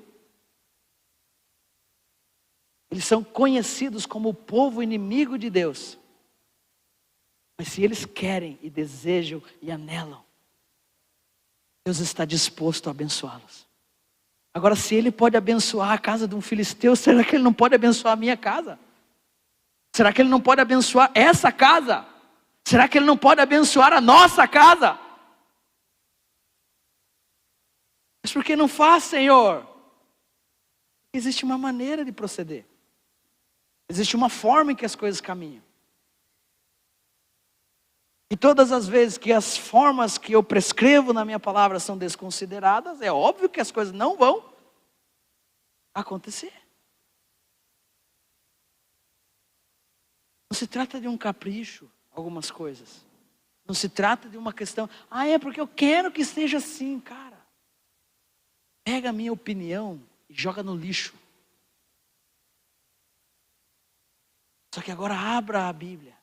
Eles são conhecidos como o povo inimigo de Deus. Mas se eles querem e desejam e anelam, Deus está disposto a abençoá-los. Agora, se Ele pode abençoar a casa de um filisteu, será que Ele não pode abençoar a minha casa? Será que Ele não pode abençoar essa casa? Será que Ele não pode abençoar a nossa casa? Mas por que não faz, Senhor? Existe uma maneira de proceder. Existe uma forma em que as coisas caminham. E todas as vezes que as formas que eu prescrevo na minha palavra são desconsideradas, é óbvio que as coisas não vão acontecer. Não se trata de um capricho, algumas coisas. Não se trata de uma questão, é porque eu quero que seja assim, cara. Pega a minha opinião e joga no lixo. Só que agora abra a Bíblia.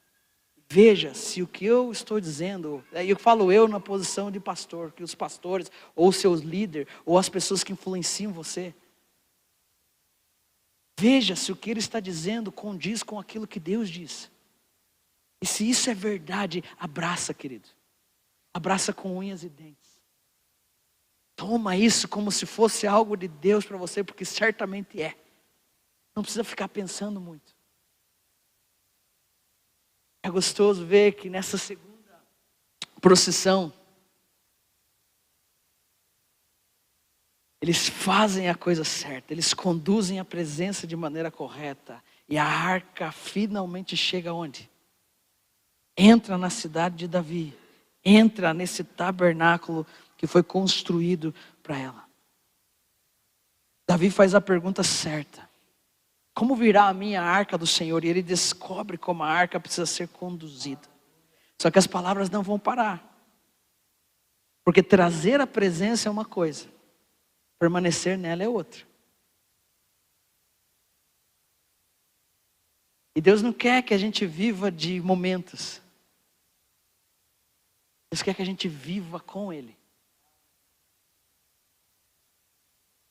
Veja se o que eu estou dizendo, e eu falo eu na posição de pastor, que os pastores, ou seus líderes, ou as pessoas que influenciam você. Veja se o que ele está dizendo condiz com aquilo que Deus diz. E se isso é verdade, abraça, querido. Abraça com unhas e dentes. Toma isso como se fosse algo de Deus para você, porque certamente é. Não precisa ficar pensando muito. É gostoso ver que nessa segunda procissão, eles fazem a coisa certa, eles conduzem a presença de maneira correta. E a arca finalmente chega onde? Entra na cidade de Davi. Entra nesse tabernáculo que foi construído para ela. Davi faz a pergunta certa. Como virá a minha arca do Senhor? E ele descobre como a arca precisa ser conduzida. Só que as palavras não vão parar. Porque trazer a presença é uma coisa. Permanecer nela é outra. E Deus não quer que a gente viva de momentos. Deus quer que a gente viva com Ele.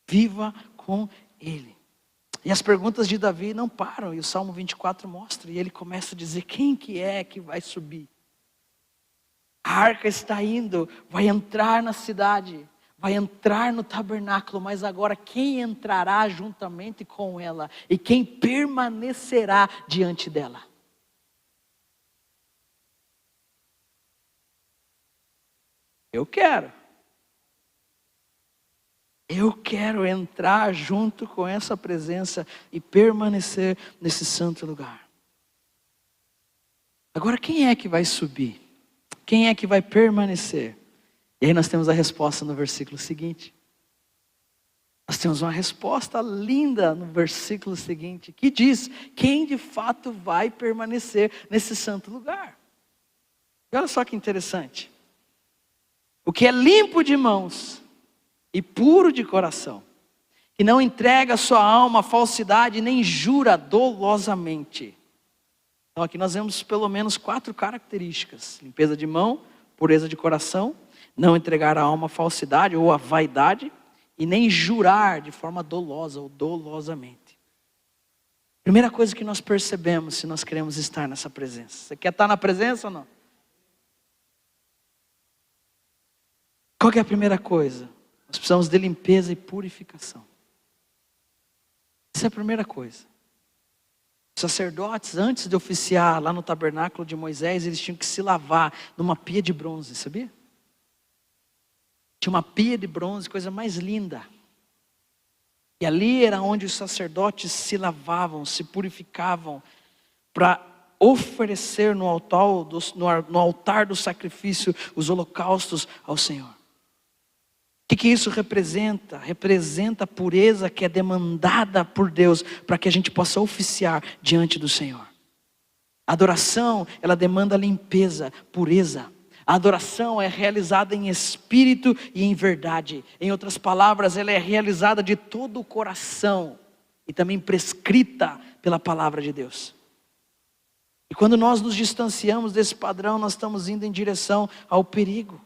Viva com Ele. E as perguntas de Davi não param. E o Salmo 24 mostra. E ele começa a dizer, quem que é que vai subir? A arca está indo, vai entrar na cidade. Vai entrar no tabernáculo. Mas agora quem entrará juntamente com ela? E quem permanecerá diante dela? Eu quero. Eu quero entrar junto com essa presença e permanecer nesse santo lugar. Agora quem é que vai subir? Quem é que vai permanecer? E aí nós temos a resposta no versículo seguinte. Nós temos uma resposta linda no versículo seguinte, que diz, quem de fato vai permanecer nesse santo lugar? E olha só que interessante. O que é limpo de mãos e puro de coração, que não entrega sua alma à falsidade, nem jura dolosamente. Então aqui nós vemos pelo menos 4 características. Limpeza de mão, pureza de coração, não entregar a alma à falsidade ou à vaidade, e nem jurar de forma dolosa ou dolosamente. Primeira coisa que nós percebemos se nós queremos estar nessa presença. Você quer estar na presença ou não? Qual que é a primeira coisa? Nós precisamos de limpeza e purificação. Essa é a primeira coisa. Os sacerdotes, antes de oficiar lá no tabernáculo de Moisés, eles tinham que se lavar numa pia de bronze, sabia? Tinha uma pia de bronze, coisa mais linda. E ali era onde os sacerdotes se lavavam, se purificavam, para oferecer no altar do sacrifício os holocaustos ao Senhor. O que isso representa? Representa a pureza que é demandada por Deus para que a gente possa oficiar diante do Senhor. A adoração, ela demanda limpeza, pureza. A adoração é realizada em espírito e em verdade. Em outras palavras, ela é realizada de todo o coração e também prescrita pela palavra de Deus. E quando nós nos distanciamos desse padrão, nós estamos indo em direção ao perigo.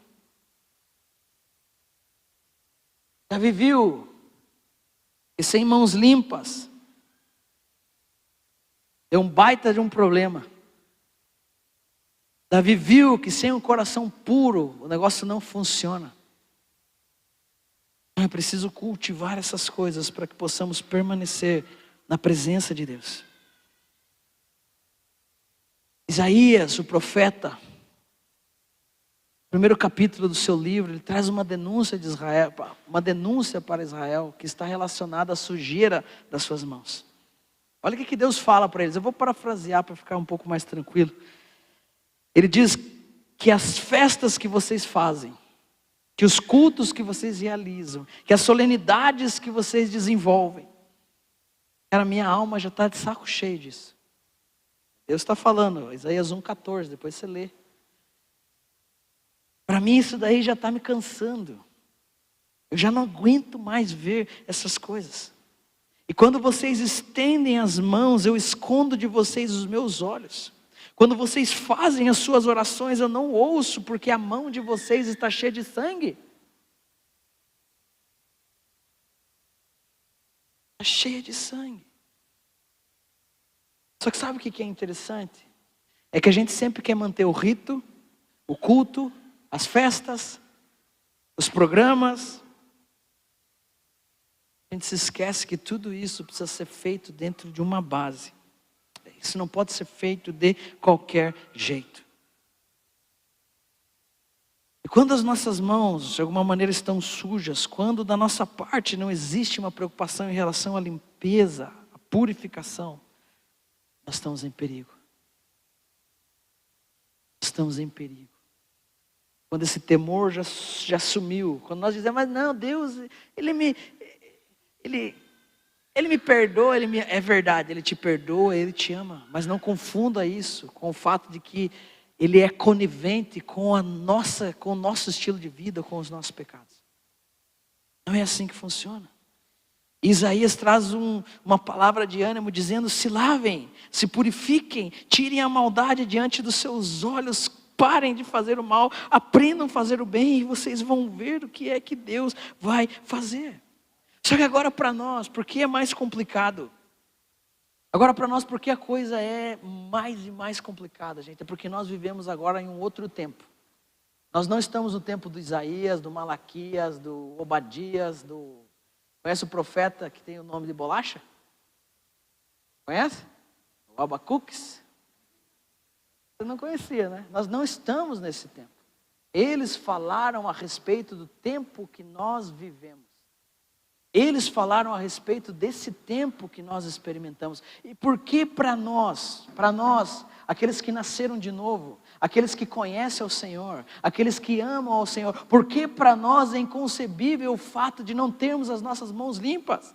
Davi viu que sem mãos limpas é um baita de um problema. Davi viu que sem um coração puro o negócio não funciona. É preciso cultivar essas coisas para que possamos permanecer na presença de Deus. Isaías, o profeta, primeiro capítulo do seu livro, ele traz uma denúncia de Israel, uma denúncia para Israel que está relacionada à sujeira das suas mãos. Olha o que Deus fala para eles. Eu vou parafrasear para ficar um pouco mais tranquilo. Ele diz que as festas que vocês fazem, que os cultos que vocês realizam, que as solenidades que vocês desenvolvem, cara, minha alma já está de saco cheio disso. Deus está falando, Isaías 1,14, depois você lê. Para mim isso daí já está me cansando. Eu já não aguento mais ver essas coisas. E quando vocês estendem as mãos, eu escondo de vocês os meus olhos. Quando vocês fazem as suas orações, eu não ouço, porque a mão de vocês está cheia de sangue. Está cheia de sangue. Só que sabe o que é interessante? É que a gente sempre quer manter o rito, o culto, as festas, os programas. A gente se esquece que tudo isso precisa ser feito dentro de uma base. Isso não pode ser feito de qualquer jeito. E quando as nossas mãos, de alguma maneira, estão sujas, quando da nossa parte não existe uma preocupação em relação à limpeza, à purificação, nós estamos em perigo. Estamos em perigo. Quando esse temor já sumiu, quando nós dizemos, mas não, Deus, Ele me perdoa, é verdade, Ele te perdoa, Ele te ama. Mas não confunda isso com o fato de que Ele é conivente com o nosso estilo de vida, com os nossos pecados. Não é assim que funciona. Isaías traz uma palavra de ânimo dizendo, se lavem, se purifiquem, tirem a maldade diante dos seus olhos, parem de fazer o mal, aprendam a fazer o bem e vocês vão ver o que é que Deus vai fazer. Só que agora para nós, porque é mais complicado? Agora para nós, porque a coisa é mais e mais complicada, gente? É porque nós vivemos agora em um outro tempo. Nós não estamos no tempo do Isaías, do Malaquias, do Obadias, Conhece o profeta que tem o nome de bolacha? Conhece? O Abacuques? Você não conhecia, né? Nós não estamos nesse tempo. Eles falaram a respeito do tempo que nós vivemos. Eles falaram a respeito desse tempo que nós experimentamos. E por que para nós, aqueles que nasceram de novo, aqueles que conhecem ao Senhor, aqueles que amam ao Senhor, por que para nós é inconcebível o fato de não termos as nossas mãos limpas?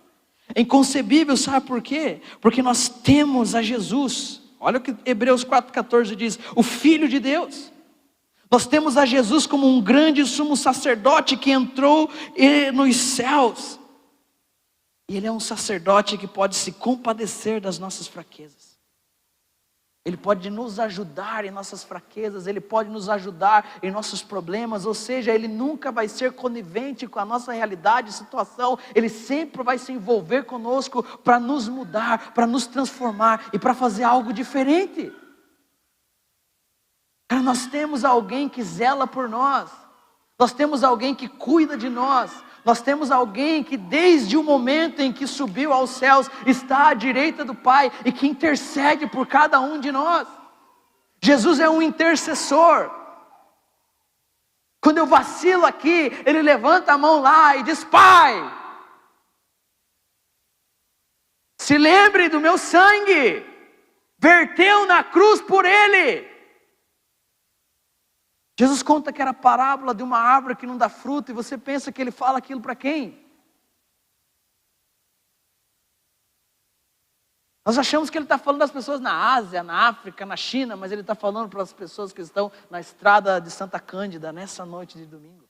É inconcebível, sabe por quê? Porque nós temos a Jesus. Olha o que Hebreus 4,14 diz, o Filho de Deus. Nós temos a Jesus como um grande sumo sacerdote que entrou nos céus. E Ele é um sacerdote que pode se compadecer das nossas fraquezas. Ele pode nos ajudar em nossas fraquezas, Ele pode nos ajudar em nossos problemas, ou seja, Ele nunca vai ser conivente com a nossa realidade e situação, Ele sempre vai se envolver conosco para nos mudar, para nos transformar e para fazer algo diferente. Cara, nós temos alguém que zela por nós, nós temos alguém que cuida de nós, nós temos alguém que desde o momento em que subiu aos céus, está à direita do Pai e que intercede por cada um de nós. Jesus é um intercessor. Quando eu vacilo aqui, Ele levanta a mão lá e diz, Pai, Se lembre do meu sangue, verteu na cruz por ele. Jesus conta que era a parábola de uma árvore que não dá fruto, e você pensa que ele fala aquilo para quem? Nós achamos que ele está falando das pessoas na Ásia, na África, na China, mas ele está falando para as pessoas que estão na estrada de Santa Cândida, nessa noite de domingo.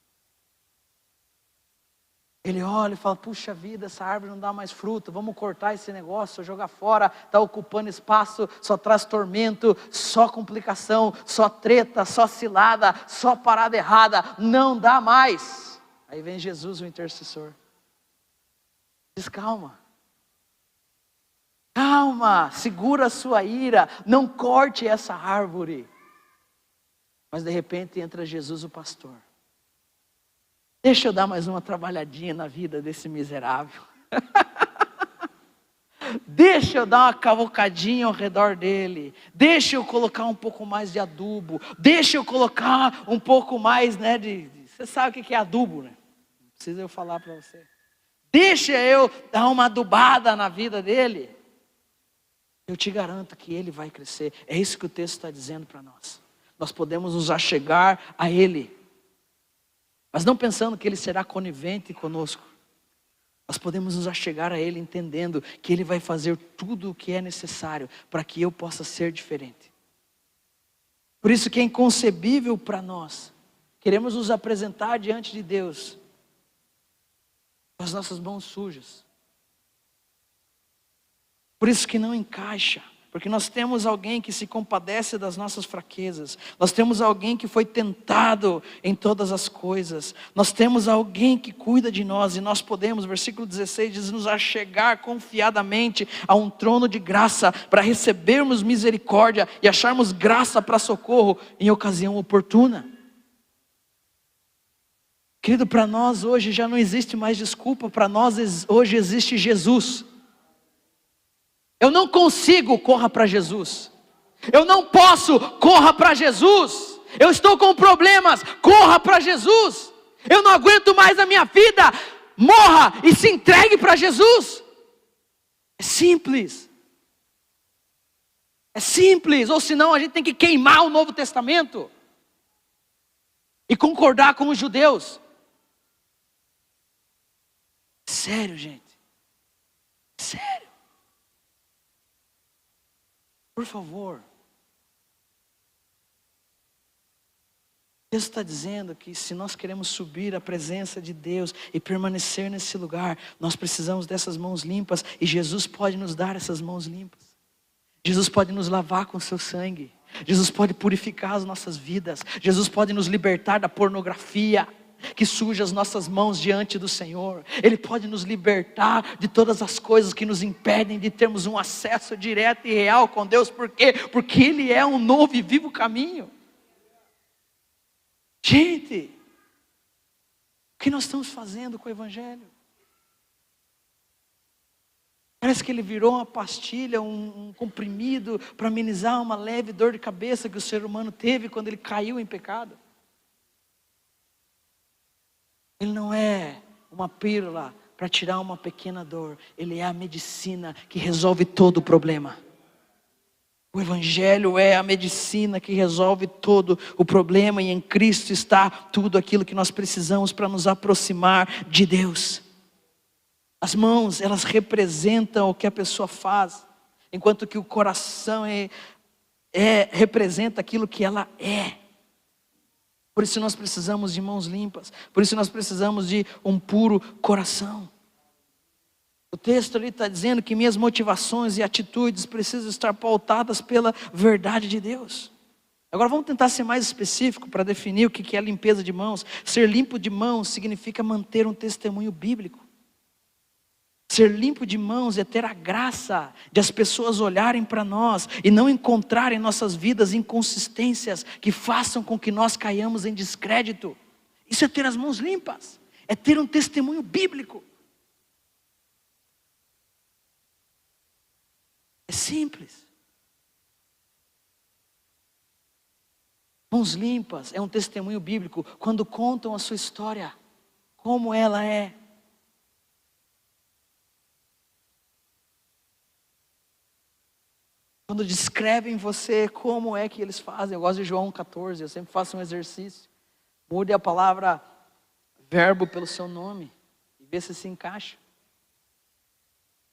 Ele olha e fala, puxa vida, essa árvore não dá mais fruto, vamos cortar esse negócio, jogar fora, está ocupando espaço, só traz tormento, só complicação, só treta, só cilada, só parada errada, não dá mais. Aí vem Jesus, o intercessor. Diz, calma. Calma, segura a sua ira, não corte essa árvore. Mas de repente entra Jesus, o pastor. Deixa eu dar mais uma trabalhadinha na vida desse miserável. Deixa eu dar uma cavocadinha ao redor dele. Deixa eu colocar um pouco mais de adubo. Deixa eu colocar um pouco mais, né, você sabe o que é adubo, né? Não precisa eu falar para você. Deixa eu dar uma adubada na vida dele. Eu te garanto que ele vai crescer. É isso que o texto está dizendo para nós. Nós podemos nos achegar a ele, mas não pensando que ele será conivente conosco. Nós podemos nos achegar a ele entendendo que ele vai fazer tudo o que é necessário para que eu possa ser diferente. Por isso que é inconcebível para nós. Queremos nos apresentar diante de Deus com as nossas mãos sujas. Por isso que não encaixa, porque nós temos alguém que se compadece das nossas fraquezas, nós temos alguém que foi tentado em todas as coisas, nós temos alguém que cuida de nós, e nós podemos, versículo 16 diz, nos achegar confiadamente a um trono de graça, para recebermos misericórdia e acharmos graça para socorro em ocasião oportuna. Querido, para nós hoje já não existe mais desculpa, para nós hoje existe Jesus. Eu não consigo, corra para Jesus. Eu não posso, corra para Jesus. Eu estou com problemas, corra para Jesus. Eu não aguento mais a minha vida, morra e se entregue para Jesus. É simples. É simples, ou senão a gente tem que queimar o Novo Testamento e concordar com os judeus. Sério, gente. Sério. Por favor. O texto está dizendo que se nós queremos subir à presença de Deus e permanecer nesse lugar, nós precisamos dessas mãos limpas, e Jesus pode nos dar essas mãos limpas. Jesus pode nos lavar com seu sangue. Jesus pode purificar as nossas vidas. Jesus pode nos libertar da pornografia que suja as nossas mãos diante do Senhor. Ele pode nos libertar de todas as coisas que nos impedem de termos um acesso direto e real com Deus. Por quê? Porque Ele é um novo e vivo caminho. Gente, o que nós estamos fazendo com o Evangelho? Parece que ele virou uma pastilha, um comprimido para amenizar uma leve dor de cabeça que o ser humano teve quando ele caiu em pecado. Ele não é uma pílula para tirar uma pequena dor. Ele é a medicina que resolve todo o problema. O Evangelho é a medicina que resolve todo o problema. E em Cristo está tudo aquilo que nós precisamos para nos aproximar de Deus. As mãos, elas representam o que a pessoa faz. Enquanto que o coração representa aquilo que ela é. Por isso nós precisamos de mãos limpas. Por isso nós precisamos de um puro coração. O texto ali está dizendo que minhas motivações e atitudes precisam estar pautadas pela verdade de Deus. Agora vamos tentar ser mais específico para definir o que é limpeza de mãos. Ser limpo de mãos significa manter um testemunho bíblico. Ser limpo de mãos é ter a graça de as pessoas olharem para nós e não encontrarem em nossas vidas inconsistências que façam com que nós caiamos em descrédito. Isso é ter as mãos limpas, é ter um testemunho bíblico. É simples. Mãos limpas é um testemunho bíblico quando contam a sua história, como ela é. Quando descrevem você, como é que eles fazem? Eu gosto de João 14, eu sempre faço um exercício. Mude a palavra verbo pelo seu nome e vê se encaixa.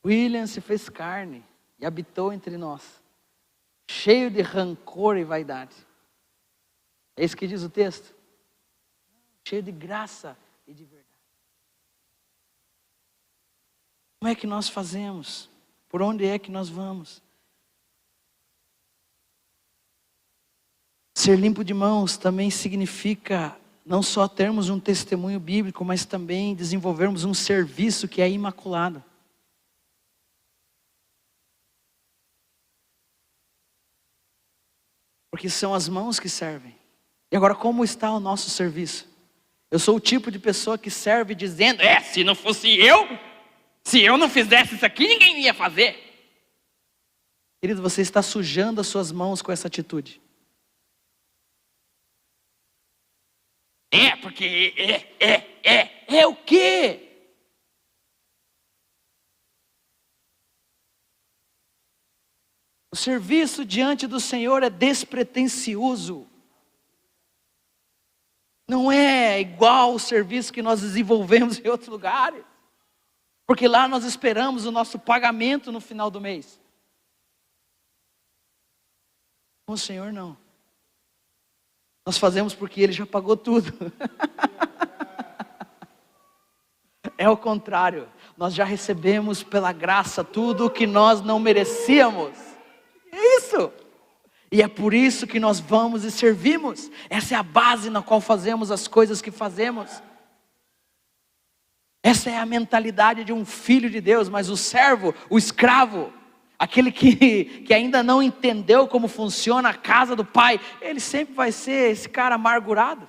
William se fez carne e habitou entre nós, cheio de rancor e vaidade. É isso que diz o texto? Cheio de graça e de verdade. Como é que nós fazemos? Por onde é que nós vamos? Ser limpo de mãos também significa não só termos um testemunho bíblico, mas também desenvolvermos um serviço que é imaculado. Porque são as mãos que servem. E agora, como está o nosso serviço? Eu sou o tipo de pessoa que serve dizendo: se não fosse eu, se eu não fizesse isso aqui, ninguém ia fazer. Querido, você está sujando as suas mãos com essa atitude. Porque é o quê? O serviço diante do Senhor é despretensioso. Não é igual o serviço que nós desenvolvemos em outros lugares. Porque lá nós esperamos o nosso pagamento no final do mês. Com o Senhor não. Nós fazemos porque Ele já pagou tudo. É o contrário. Nós já recebemos pela graça tudo o que nós não merecíamos. É isso. E é por isso que nós vamos e servimos. Essa é a base na qual fazemos as coisas que fazemos. Essa é a mentalidade de um filho de Deus. Mas o servo, o escravo, aquele que ainda não entendeu como funciona a casa do pai, ele sempre vai ser esse cara amargurado.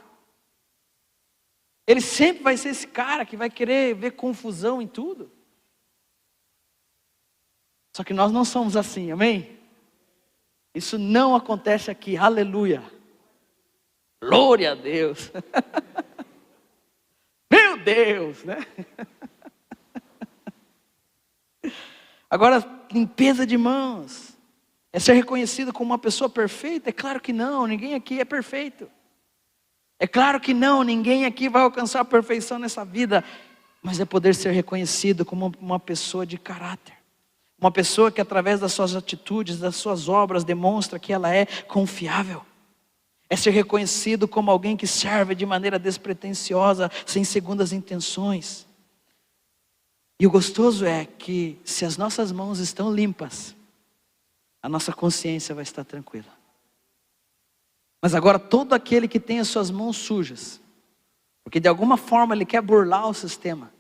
Ele sempre vai ser esse cara que vai querer ver confusão em tudo. Só que nós não somos assim, amém? Isso não acontece aqui, aleluia. Glória a Deus. Meu Deus, né? Agora, limpeza de mãos. É ser reconhecido como uma pessoa perfeita? É claro que não, ninguém aqui é perfeito. É claro que não, ninguém aqui vai alcançar a perfeição nessa vida. Mas é poder ser reconhecido como uma pessoa de caráter. Uma pessoa que através das suas atitudes, das suas obras, demonstra que ela é confiável. É ser reconhecido como alguém que serve de maneira despretensiosa, sem segundas intenções. E o gostoso é que se as nossas mãos estão limpas, a nossa consciência vai estar tranquila. Mas agora todo aquele que tem as suas mãos sujas, porque de alguma forma ele quer burlar o sistema,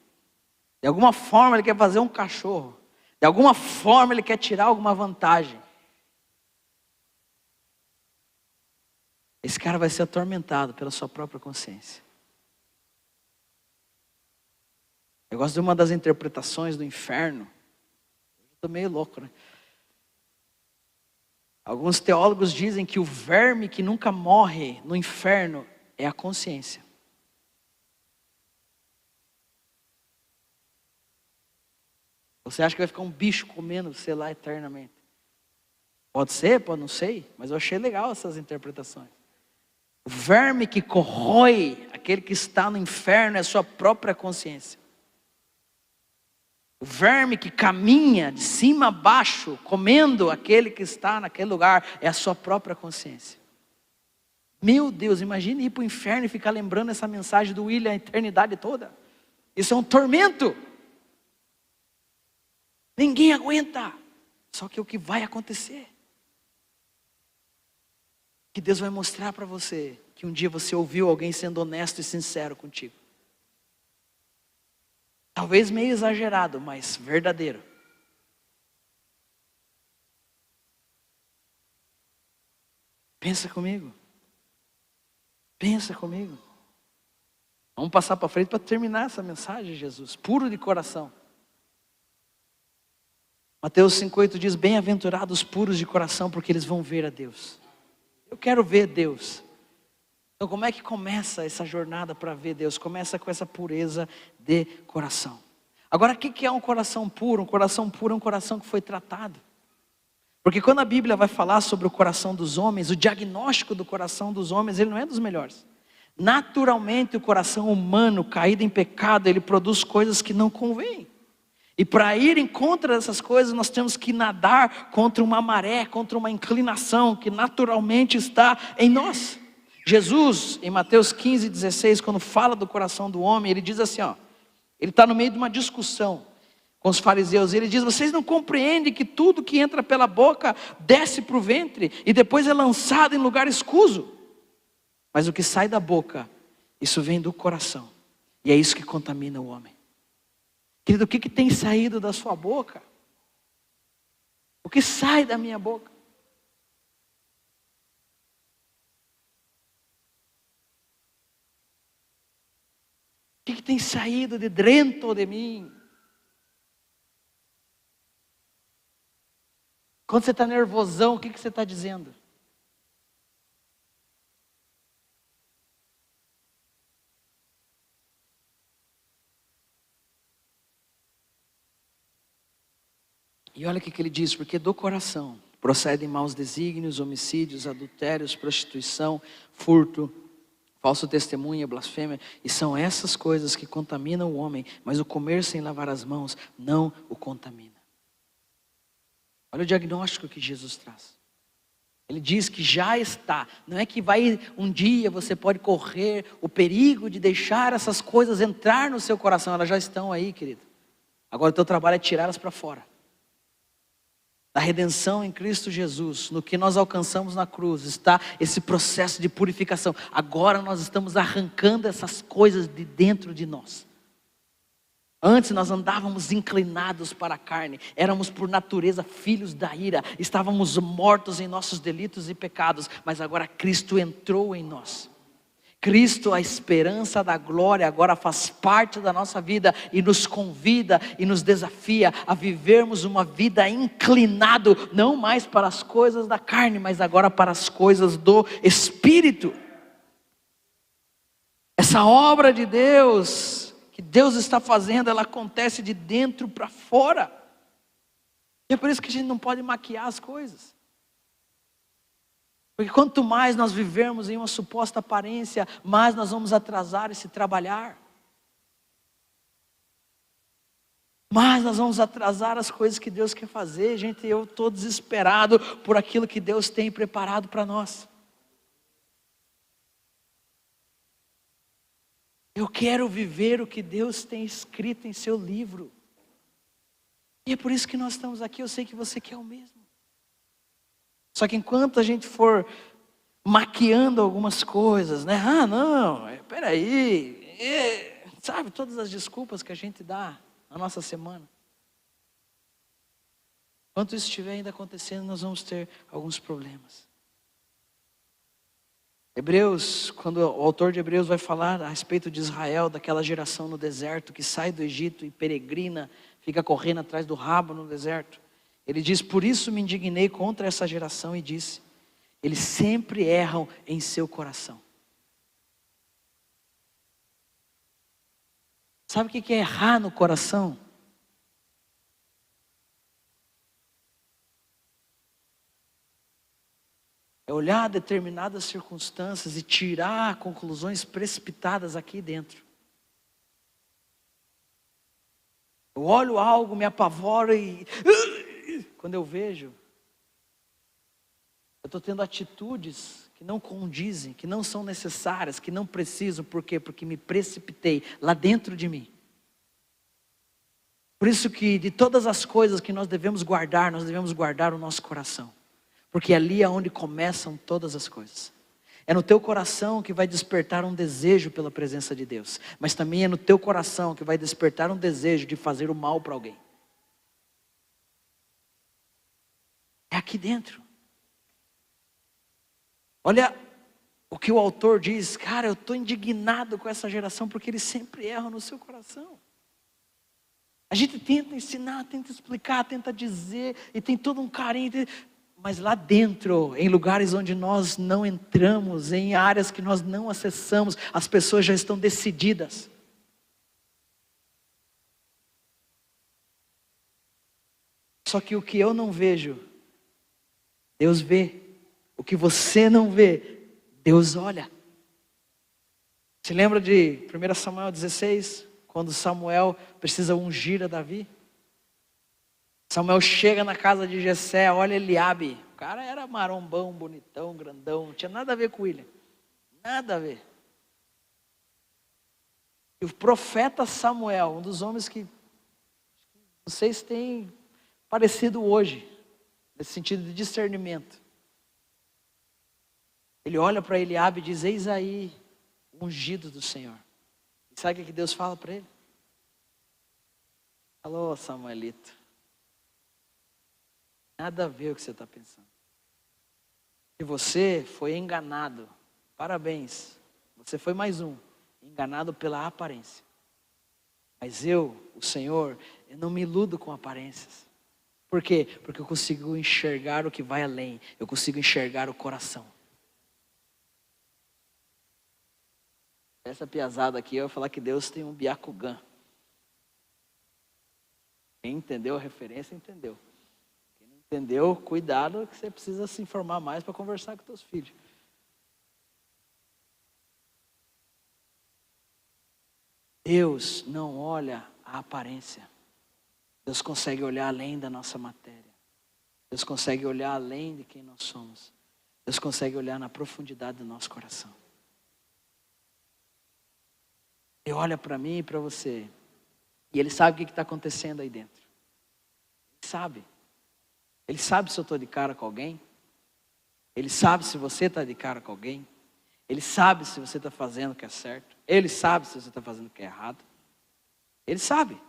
de alguma forma ele quer fazer um cachorro, de alguma forma ele quer tirar alguma vantagem, esse cara vai ser atormentado pela sua própria consciência. Eu gosto de uma das interpretações do inferno. Estou meio louco, né? Alguns teólogos dizem que o verme que nunca morre no inferno é a consciência. Você acha que vai ficar um bicho comendo você lá eternamente? Pode ser, pode não sei, mas eu achei legal essas interpretações. O verme que corrói aquele que está no inferno é a sua própria consciência. O verme que caminha de cima a baixo, comendo aquele que está naquele lugar, é a sua própria consciência. Meu Deus, imagine ir para o inferno e ficar lembrando essa mensagem do William a eternidade toda. Isso é um tormento. Ninguém aguenta. Só que o que vai acontecer? Que Deus vai mostrar para você que um dia você ouviu alguém sendo honesto e sincero contigo. Talvez meio exagerado, mas verdadeiro. Pensa comigo. Pensa comigo. Vamos passar para frente para terminar essa mensagem, Jesus. Puro de coração. Mateus 5,8 diz: bem-aventurados puros de coração, porque eles vão ver a Deus. Eu quero ver Deus. Então como é que começa essa jornada para ver Deus? Começa com essa pureza de coração. Agora, o que é um coração puro? Um coração puro é um coração que foi tratado. Porque quando a Bíblia vai falar sobre o coração dos homens, o diagnóstico do coração dos homens, ele não é dos melhores. Naturalmente o coração humano, caído em pecado, ele produz coisas que não convêm. E para ir em contra dessas coisas, nós temos que nadar contra uma maré, contra uma inclinação que naturalmente está em nós. Jesus, em Mateus 15:16, quando fala do coração do homem, ele diz assim, ele está no meio de uma discussão com os fariseus, e ele diz: vocês não compreendem que tudo que entra pela boca desce para o ventre e depois é lançado em lugar escuso? Mas o que sai da boca, isso vem do coração, e é isso que contamina o homem. Querido, o que tem saído da sua boca? O que sai da minha boca? O que tem saído de dentro de mim? Quando você está nervosão, o que você está dizendo? E olha o que ele diz: porque do coração procedem maus desígnios, homicídios, adultérios, prostituição, furto, falso testemunho, blasfêmia. E são essas coisas que contaminam o homem, mas o comer sem lavar as mãos não o contamina. Olha o diagnóstico que Jesus traz. Ele diz que já está. Não é que um dia você pode correr o perigo de deixar essas coisas entrar no seu coração. Elas já estão aí, querido. Agora o teu trabalho é tirá-las para fora. Na redenção em Cristo Jesus, no que nós alcançamos na cruz, está esse processo de purificação. Agora nós estamos arrancando essas coisas de dentro de nós. Antes nós andávamos inclinados para a carne, éramos por natureza filhos da ira, estávamos mortos em nossos delitos e pecados, mas agora Cristo entrou em nós. Cristo, a esperança da glória, agora faz parte da nossa vida e nos convida e nos desafia a vivermos uma vida inclinado, não mais para as coisas da carne, mas agora para as coisas do Espírito. Essa obra de Deus que Deus está fazendo, ela acontece de dentro para fora. E é por isso que a gente não pode maquiar as coisas. Porque quanto mais nós vivermos em uma suposta aparência, mais nós vamos atrasar esse trabalhar. Mais nós vamos atrasar as coisas que Deus quer fazer. Gente, eu estou desesperado por aquilo que Deus tem preparado para nós. Eu quero viver o que Deus tem escrito em seu livro. E é por isso que nós estamos aqui. Eu sei que você quer o mesmo. Só que enquanto a gente for maquiando algumas coisas, né? Peraí. Sabe, todas as desculpas que a gente dá na nossa semana. Enquanto isso estiver ainda acontecendo, nós vamos ter alguns problemas. Hebreus, quando o autor de Hebreus vai falar a respeito de Israel, daquela geração no deserto que sai do Egito e peregrina, fica correndo atrás do rabo no deserto. Ele diz: por isso me indignei contra essa geração e disse: eles sempre erram em seu coração. Sabe o que é errar no coração? É olhar determinadas circunstâncias e tirar conclusões precipitadas aqui dentro. Eu olho algo, me apavoro e quando eu vejo, eu estou tendo atitudes que não condizem, que não são necessárias, que não preciso. Por quê? Porque me precipitei lá dentro de mim. Por isso que de todas as coisas que nós devemos guardar o nosso coração. Porque ali é onde começam todas as coisas. É no teu coração que vai despertar um desejo pela presença de Deus. Mas também é no teu coração que vai despertar um desejo de fazer o mal para alguém. É aqui dentro. Olha o que o autor diz. Cara, eu estou indignado com essa geração porque eles sempre erram no seu coração. A gente tenta ensinar, tenta explicar, tenta dizer, e tem todo um carinho. Mas lá dentro, em lugares onde nós não entramos, em áreas que nós não acessamos, as pessoas já estão decididas. Só que o que eu não vejo Deus vê. O que você não vê, Deus olha. Se lembra de 1 Samuel 16, quando Samuel precisa ungir a Davi? Samuel chega na casa de Jessé, olha Eliabe. O cara era marombão, bonitão, grandão, não tinha nada a ver com William. Nada a ver. E o profeta Samuel, um dos homens que vocês têm parecido hoje, nesse sentido de discernimento. Ele olha para Eliabe e diz: eis aí o ungido do Senhor. E sabe o que Deus fala para ele? Alô, Samuelito. Nada a ver o que você está pensando. Se você foi enganado, parabéns. Você foi mais um, enganado pela aparência. Mas eu, o Senhor, eu não me iludo com aparências. Por quê? Porque eu consigo enxergar o que vai além. Eu consigo enxergar o coração. Essa piazada aqui, eu vou falar que Deus tem um Byakugam. Quem entendeu a referência, entendeu. Quem não entendeu, cuidado que você precisa se informar mais para conversar com seus filhos. Deus não olha a aparência. Deus consegue olhar além da nossa matéria. Deus consegue olhar além de quem nós somos. Deus consegue olhar na profundidade do nosso coração. Ele olha para mim e para você. E Ele sabe o que está acontecendo aí dentro. Ele sabe. Ele sabe se eu estou de cara com alguém. Ele sabe se você está de cara com alguém. Ele sabe se você está fazendo o que é certo. Ele sabe se você está fazendo o que é errado. Ele sabe.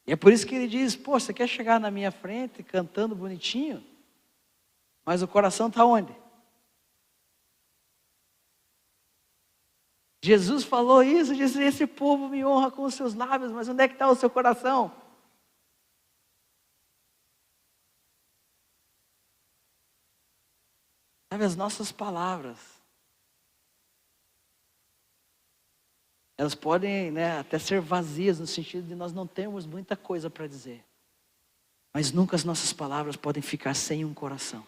E é por isso que Ele diz: pô, você quer chegar na minha frente cantando bonitinho? Mas o coração está onde? Jesus falou isso, disse: esse povo me honra com os seus lábios, mas onde é que está o seu coração? Sabe, as nossas palavras, elas podem, até ser vazias, no sentido de nós não termos muita coisa para dizer. Mas nunca as nossas palavras podem ficar sem um coração.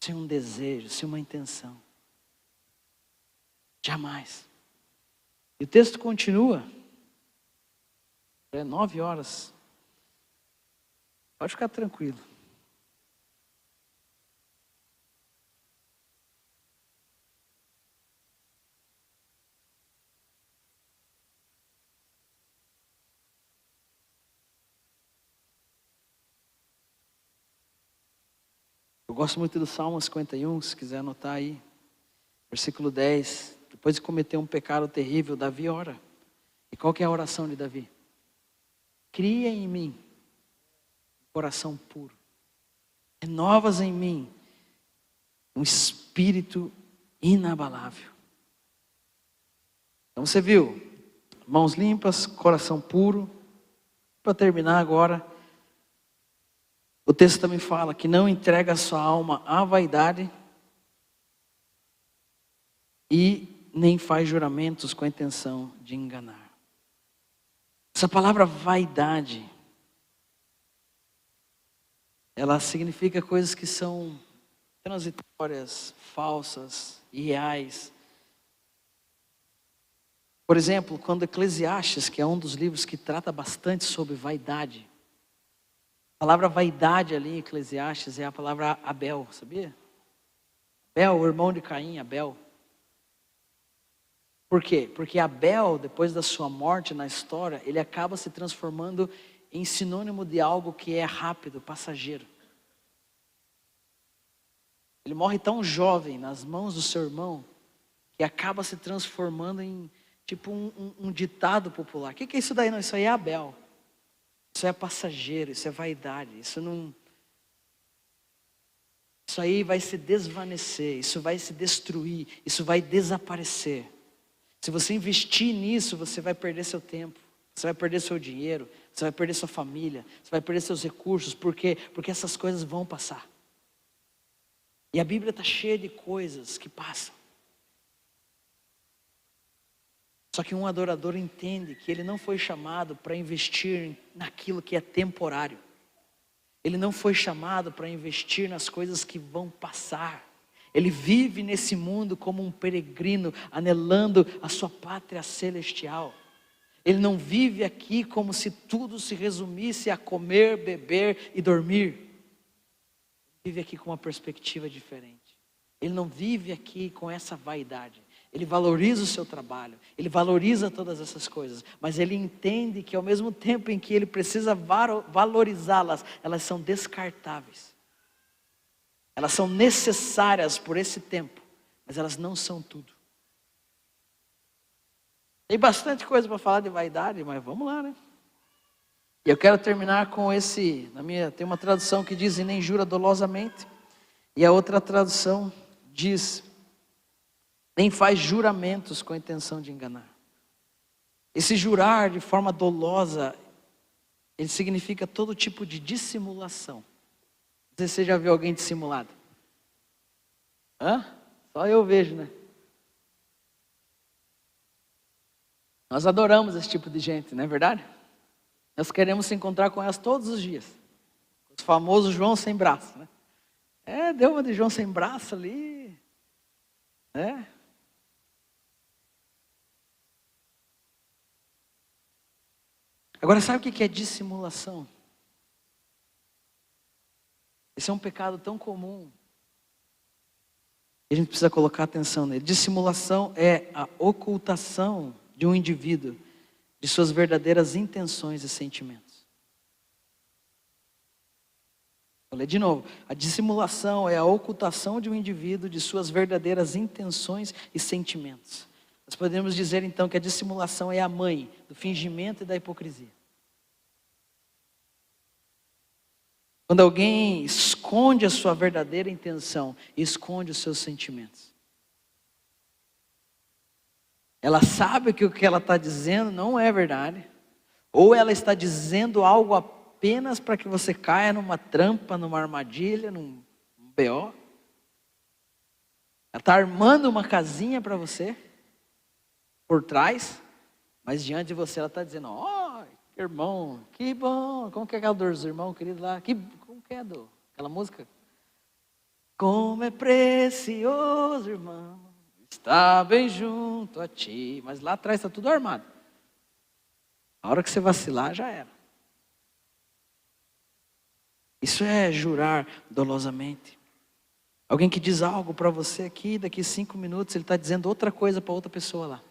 Sem um desejo, sem uma intenção. Jamais. E o texto continua. É 9 horas. Pode ficar tranquilo. Eu gosto muito do Salmo 51, se quiser anotar aí. Versículo 10. Depois de cometer um pecado terrível, Davi ora. E qual que é a oração de Davi? Cria em mim um coração puro. Renovas em mim um espírito inabalável. Então você viu, mãos limpas, coração puro. Para terminar agora, o texto também fala que não entrega a sua alma à vaidade e nem faz juramentos com a intenção de enganar. Essa palavra vaidade, ela significa coisas que são transitórias, falsas, irreais. Por exemplo, quando Eclesiastes, que é um dos livros que trata bastante sobre vaidade, a palavra vaidade ali em Eclesiastes é a palavra Abel, sabia? Abel, o irmão de Caim, Abel. Por quê? Porque Abel, depois da sua morte na história, ele acaba se transformando em sinônimo de algo que é rápido, passageiro. Ele morre tão jovem nas mãos do seu irmão, que acaba se transformando em tipo um ditado popular. O que é isso daí? Não, isso aí é Abel. Isso é passageiro, isso é vaidade, isso aí vai se desvanecer, isso vai se destruir, isso vai desaparecer. Se você investir nisso, você vai perder seu tempo, você vai perder seu dinheiro, você vai perder sua família, você vai perder seus recursos. Por quê? Porque essas coisas vão passar. E a Bíblia está cheia de coisas que passam. Só que um adorador entende que ele não foi chamado para investir naquilo que é temporário. Ele não foi chamado para investir nas coisas que vão passar. Ele vive nesse mundo como um peregrino, anelando a sua pátria celestial. Ele não vive aqui como se tudo se resumisse a comer, beber e dormir. Ele vive aqui com uma perspectiva diferente. Ele não vive aqui com essa vaidade. Ele valoriza o seu trabalho, ele valoriza todas essas coisas, mas ele entende que ao mesmo tempo em que ele precisa valorizá-las, elas são descartáveis. Elas são necessárias por esse tempo, mas elas não são tudo. Tem bastante coisa para falar de vaidade, mas vamos lá, né? E eu quero terminar com tem uma tradução que diz: e nem jura dolosamente, e a outra tradução diz: nem faz juramentos com a intenção de enganar. Esse jurar de forma dolosa, ele significa todo tipo de dissimulação. Não sei se você já viu alguém dissimulado. Só eu vejo, né? Nós adoramos esse tipo de gente, não é verdade? Nós queremos se encontrar com elas todos os dias. Os famosos João sem braço, né? Deu uma de João sem braço ali. Agora, sabe o que é dissimulação? Esse é um pecado tão comum. A gente precisa colocar atenção nele. Dissimulação é a ocultação de um indivíduo de suas verdadeiras intenções e sentimentos. Vou ler de novo. A dissimulação é a ocultação de um indivíduo de suas verdadeiras intenções e sentimentos. Nós podemos dizer então que a dissimulação é a mãe do fingimento e da hipocrisia. Quando alguém esconde a sua verdadeira intenção e esconde os seus sentimentos. Ela sabe que o que ela está dizendo não é verdade. Ou ela está dizendo algo apenas para que você caia numa trampa, numa armadilha, num BO. Ela está armando uma casinha para você, por trás, mas diante de você ela está dizendo: irmão, que bom. Como que é aquela dor dos irmãos queridos lá? Como que é aquela música? Como é precioso, irmão, está bem junto a ti. Mas lá atrás está tudo armado. A hora que você vacilar, já era. Isso é jurar dolosamente. Alguém que diz algo para você aqui, daqui 5 minutos ele está dizendo outra coisa para outra pessoa lá.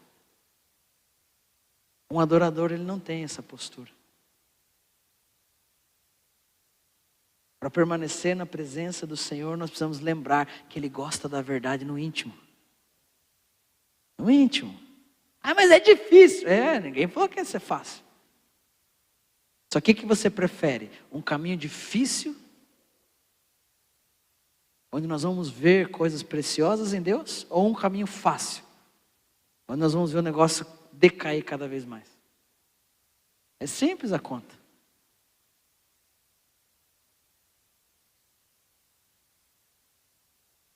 Um adorador, ele não tem essa postura. Para permanecer na presença do Senhor, nós precisamos lembrar que Ele gosta da verdade no íntimo. No íntimo. Mas é difícil. Ninguém falou que ia ser fácil. Só que o que você prefere? Um caminho difícil, onde nós vamos ver coisas preciosas em Deus, ou um caminho fácil, onde nós vamos ver o negócio decair cada vez mais? É simples a conta.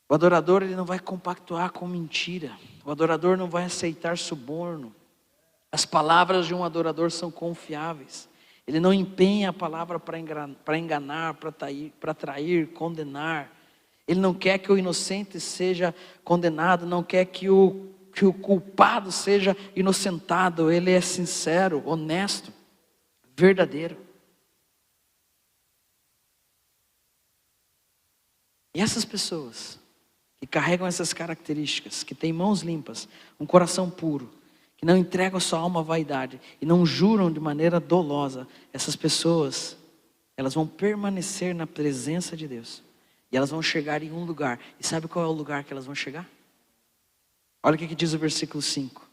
O adorador, ele não vai compactuar com mentira. O adorador não vai aceitar suborno. As palavras de um adorador são confiáveis. Ele não empenha a palavra para enganar, para trair, condenar. Ele não quer que o inocente seja condenado, não quer que o culpado seja inocentado. Ele é sincero, honesto, verdadeiro. E essas pessoas que carregam essas características, que têm mãos limpas, um coração puro, que não entregam a sua alma à vaidade e não juram de maneira dolosa, essas pessoas, elas vão permanecer na presença de Deus. E elas vão chegar em um lugar. E sabe qual é o lugar que elas vão chegar? Olha o que diz o versículo 5.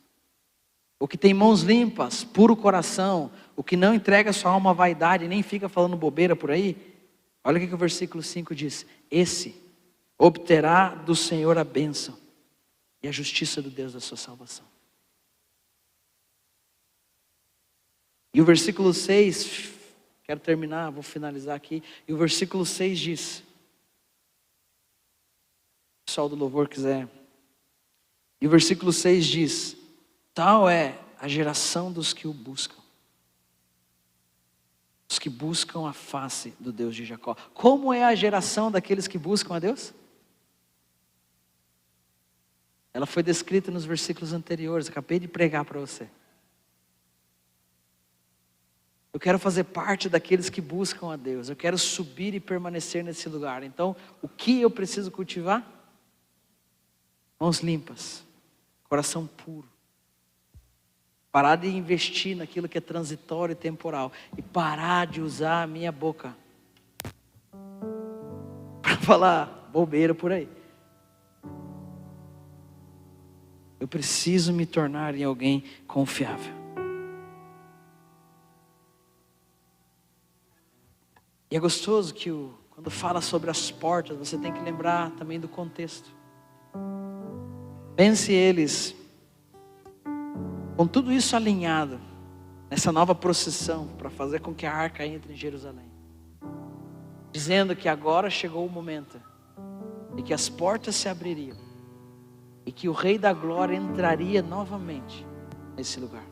O que tem mãos limpas, puro coração, o que não entrega sua alma à vaidade, nem fica falando bobeira por aí. Olha o que o versículo 5 diz. Esse obterá do Senhor a bênção e a justiça do Deus da sua salvação. E o versículo 6, quero terminar, vou finalizar aqui. E o versículo 6 diz, se o pessoal do louvor quiser. E o versículo 6 diz, Tal é a geração dos que o buscam. Os que buscam a face do Deus de Jacó. Como é a geração daqueles que buscam a Deus? Ela foi descrita nos versículos anteriores. Acabei de pregar para você. Eu quero fazer parte daqueles que buscam a Deus. Eu quero subir e permanecer nesse lugar. Então, o que eu preciso cultivar? Mãos limpas, coração puro. Parar de investir naquilo que é transitório e temporal. E parar de usar a minha boca para falar bobeira por aí. Eu preciso me tornar em alguém confiável. E é gostoso que quando fala sobre as portas, você tem que lembrar também do contexto. Pense eles com tudo isso alinhado, nessa nova procissão, para fazer com que a arca entre em Jerusalém. Dizendo que agora chegou o momento, e que as portas se abririam, e que o Rei da Glória entraria novamente nesse lugar.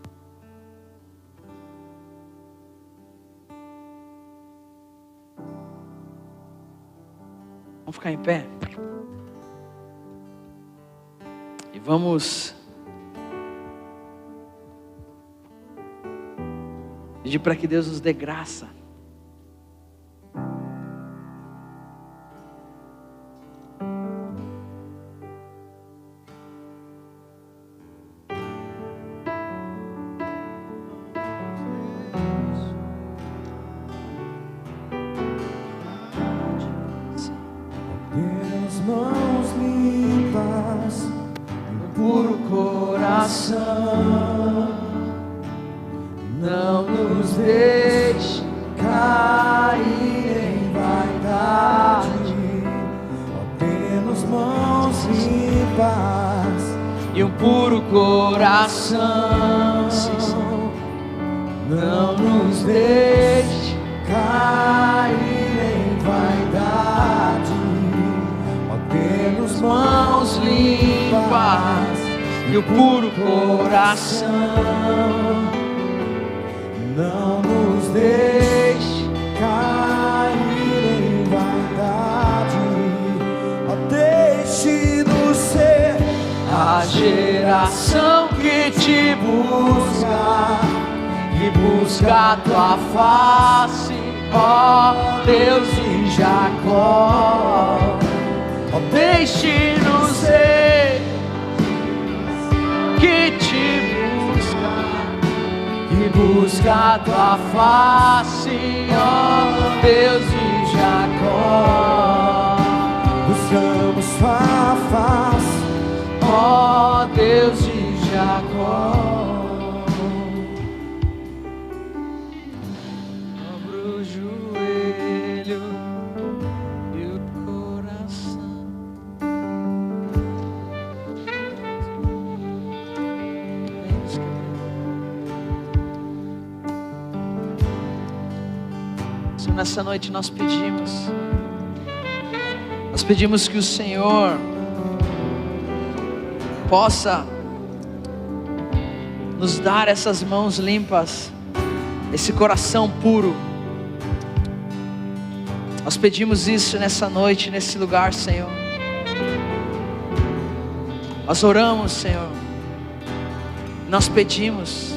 Vamos ficar em pé? E vamos pedir para que Deus nos dê graça. Temos mãos limpas, um puro coração. Não nos deixe cair em vaidade. Temos mãos limpas E um puro coração. não nos deixe cair em vaidade. Ó, temos Mãos limpas e o puro coração. não nos deixe cair em vaidade. Ó, deixe-nos ser A geração que te busca e busca a tua face, ó Deus de Jacó. Ó, deixe-nos ser que te busca a tua face, ó Deus de Jacó. buscamos sua face. Ó Deus de Jacó. Abra o joelho e o coração. Senhor, nessa noite nós pedimos que o Senhor possa nos dar essas mãos limpas, esse coração puro. Nós pedimos isso nessa noite, nesse lugar, Senhor. Nós oramos, Senhor. Nós pedimos.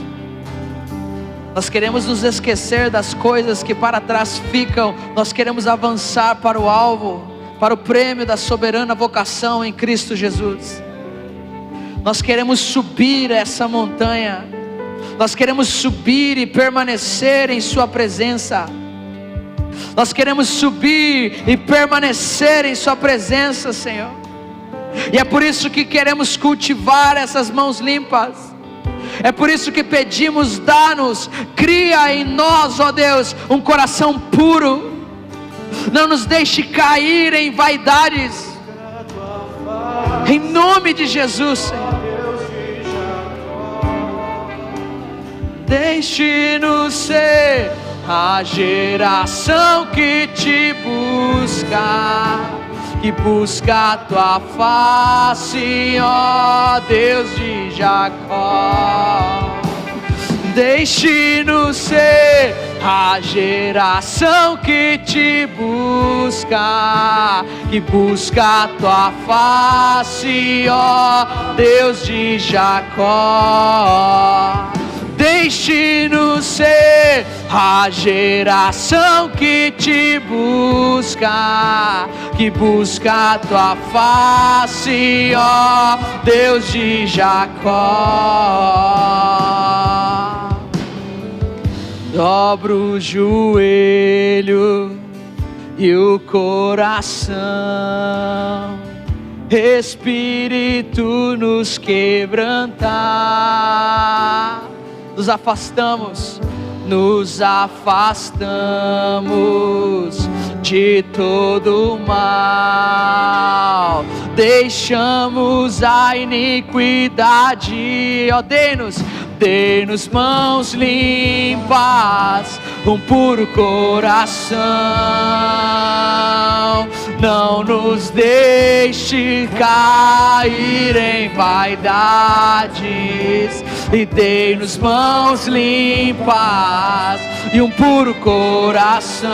Nós queremos nos esquecer das coisas que para trás ficam. Nós queremos avançar para o alvo, para o prêmio da soberana vocação em Cristo Jesus. Nós queremos subir essa montanha. Nós queremos subir e permanecer em sua presença. Nós queremos subir e permanecer em sua presença, Senhor. E é por isso que queremos cultivar essas mãos limpas. É por isso que pedimos, dá-nos, cria em nós, ó Deus, um coração puro. Não nos deixe cair em vaidades. Em nome de Jesus, Senhor. Deixe-nos ser a geração que te busca que busca a tua face, ó Deus de Jacó. Deixe-nos ser a geração que te busca, que busca a tua face, ó Deus de Jacó. Deixe-nos ser a geração que te busca, que busca a tua face, ó Deus de Jacó. Dobra o joelho e o coração, Espírito nos quebrantar. Nos afastamos de todo mal, deixamos a iniquidade, ó, dê-nos mãos limpas, um puro coração. Não nos deixe cair em vaidades, e dê-nos mãos limpas e um puro coração.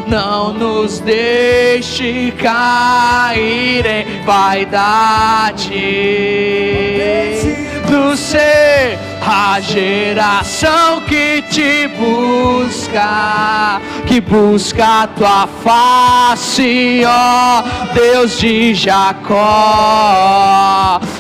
Não nos deixe cair em vaidade, nos ser a geração que te busca, que busca a tua face, ó Deus de Jacó.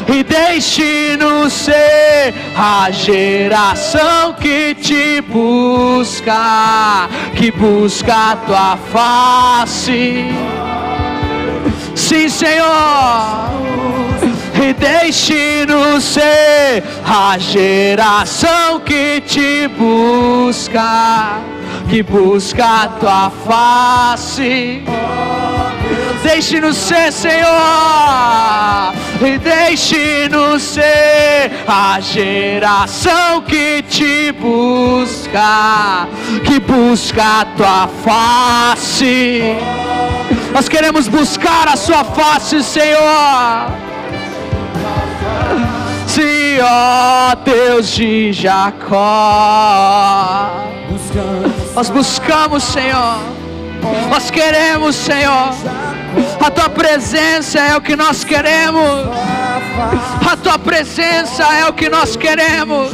E deixe-nos ser a geração que te busca, que busca a tua face. Sim, Senhor. E deixe-nos ser a geração que te busca, que busca a tua face. Deixe-nos ser, Senhor, e deixe-nos ser a geração que te busca, que busca a tua face. Nós queremos buscar a sua face, Senhor. Sim, ó Deus de Jacó. Nós buscamos, Senhor. Nós queremos, Senhor. A tua presença é o que nós queremos. A tua presença é o que nós queremos.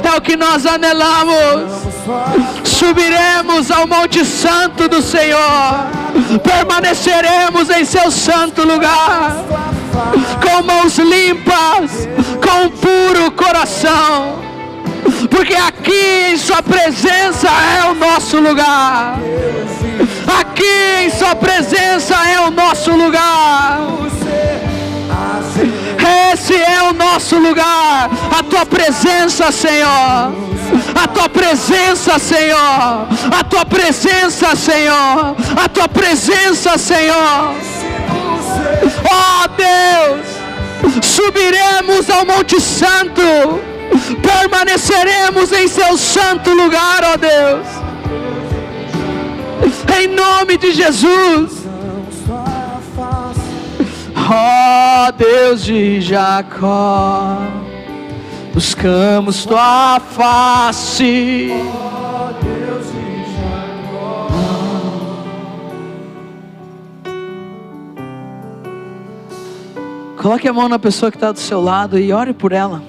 É o que nós anelamos. Subiremos ao Monte Santo do Senhor. Permaneceremos em seu santo lugar, com mãos limpas, com um puro coração, porque aqui em sua presença é o nosso lugar. Aqui em sua presença é o nosso lugar. Esse é o nosso lugar. A tua presença, Senhor. A tua presença, Senhor. A tua presença, Senhor. A tua presença, Senhor. Ó Deus, subiremos ao Monte Santo, permaneceremos em seu santo lugar, ó Deus. Em nome de Jesus. Ó Deus de Jacó, buscamos tua face. Ó Deus de Jacó. Coloque a mão na pessoa que está do seu lado e ore por ela.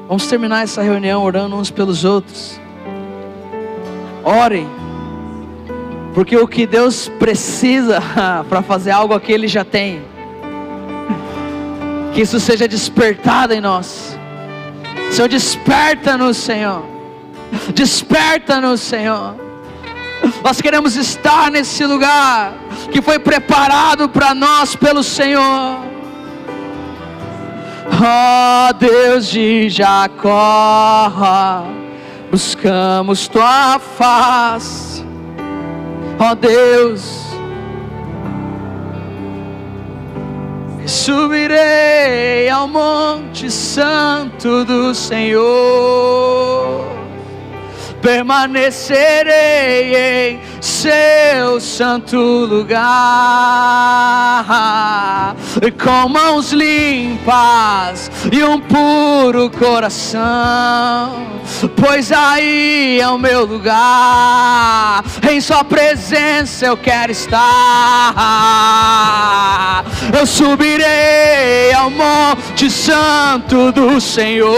Vamos terminar essa reunião orando uns pelos outros. Orem, porque o que Deus precisa para fazer algo aqui, Ele já tem. Que isso seja despertado em nós. Senhor, desperta-nos, Senhor. Desperta-nos, Senhor. Nós queremos estar nesse lugar que foi preparado para nós pelo Senhor. Ó Deus de Jacó, buscamos tua face. Ó Deus, subirei ao Monte Santo do Senhor, permanecerei em seu santo lugar, com mãos limpas e um puro coração, pois aí é o meu lugar, em sua presença eu quero estar. Eu subirei ao monte santo do Senhor,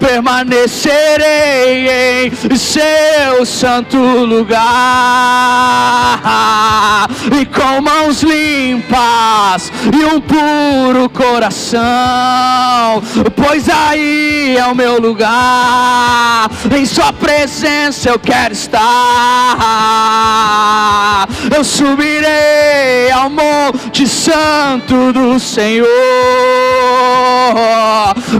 permanecerei em seu santo lugar, e com mãos limpas e um puro coração, pois aí é o meu lugar, em sua presença eu quero estar. Eu subirei ao monte santo do Senhor,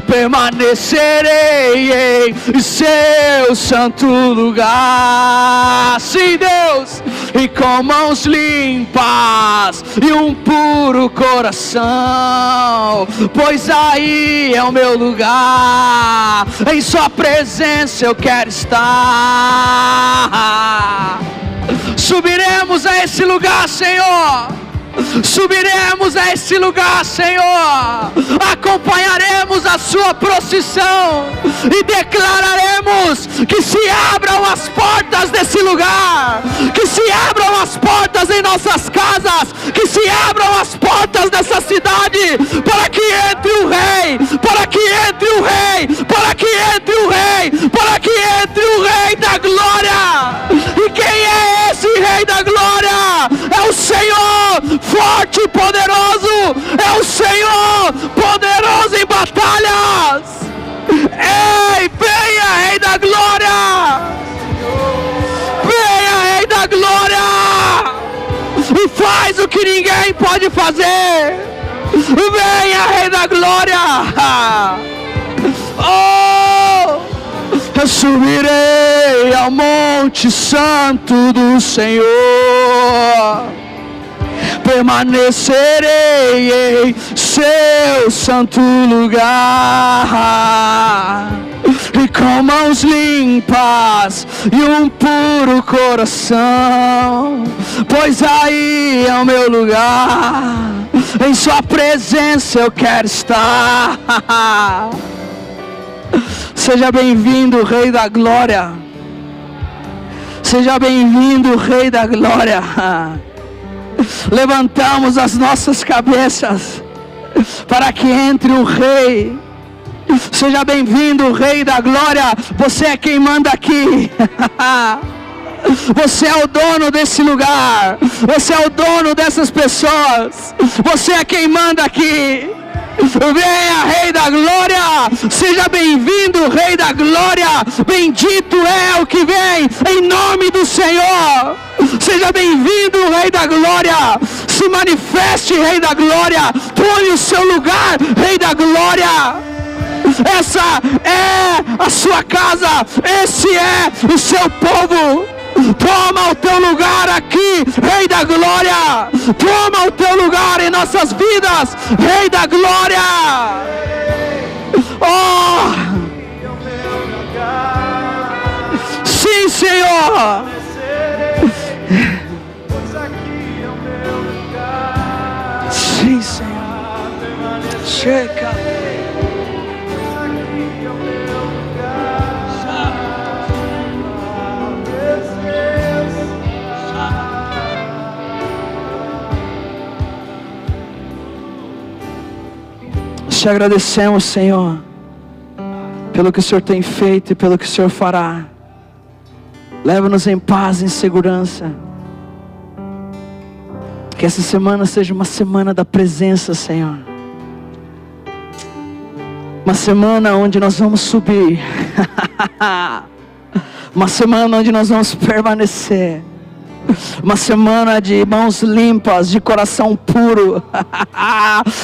permanecerei em seu santo lugar. Sim, Deus, e com mãos limpas e um puro coração, pois aí é o meu lugar, em sua presença eu quero estar. Subiremos a esse lugar, Senhor. Subiremos a esse lugar, Senhor, acompanharemos a sua procissão e declararemos que se abram as portas desse lugar, que se abram as portas em nossas casas, que se abram as portas dessa cidade, para que entre o Rei, para que entre o Rei, para que entre o Rei, para que entre o Rei da Glória. E quem é esse Rei da Glória? É o Senhor forte e poderoso, é o Senhor poderoso em batalhas. Ei, venha, Rei da Glória, venha, Rei da Glória, e faz o que ninguém pode fazer. Venha, Rei da Glória. Oh, eu subirei ao monte santo do Senhor, permanecerei em seu santo lugar, e com mãos limpas e um puro coração, pois aí é o meu lugar, em sua presença eu quero estar. Seja bem-vindo, Rei da Glória. Seja bem-vindo, Rei da Glória. Levantamos as nossas cabeças para que entre o Rei. Seja bem-vindo, Rei da Glória. Você é quem manda aqui. Você é o dono desse lugar. Você é o dono dessas pessoas. Você é quem manda aqui. Venha, Rei da Glória. Seja bem-vindo, Rei da Glória. Bendito é o que vem em nome do Senhor. Seja bem-vindo, Rei da Glória. Se manifeste, Rei da Glória. Tome o seu lugar, Rei da Glória. Essa é a sua casa. Esse é o seu povo. Toma o teu lugar aqui, Rei da Glória. Toma o teu lugar em nossas vidas, Rei da Glória. Oh, sim, Senhor. Sim, Senhor. Chega. Te agradecemos, Senhor, pelo que o Senhor tem feito e pelo que o Senhor fará. Leva-nos em paz e em segurança. Que essa semana seja uma semana da presença, Senhor. Uma semana onde nós vamos subir. Uma semana onde nós vamos permanecer. Uma semana de mãos limpas, de coração puro.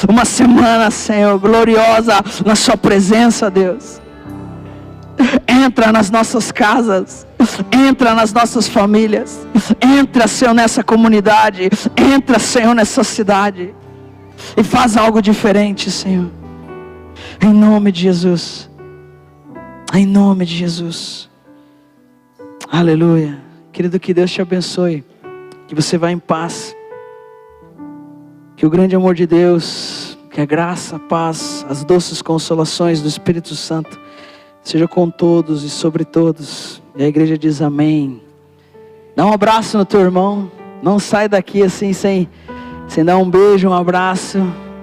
Uma semana, Senhor, gloriosa na sua presença, Deus. Entra nas nossas casas, entra nas nossas famílias, entra, Senhor, nessa comunidade, entra, Senhor, nessa cidade, e faz algo diferente, Senhor, em nome de Jesus. Em nome de Jesus. Aleluia. Querido, que Deus te abençoe. Que você vá em paz. Que o grande amor de Deus, que a graça, a paz, as doces consolações do Espírito Santo seja com todos e sobre todos. E a igreja diz amém. Dá um abraço no teu irmão. Não sai daqui assim sem dar um beijo, um abraço.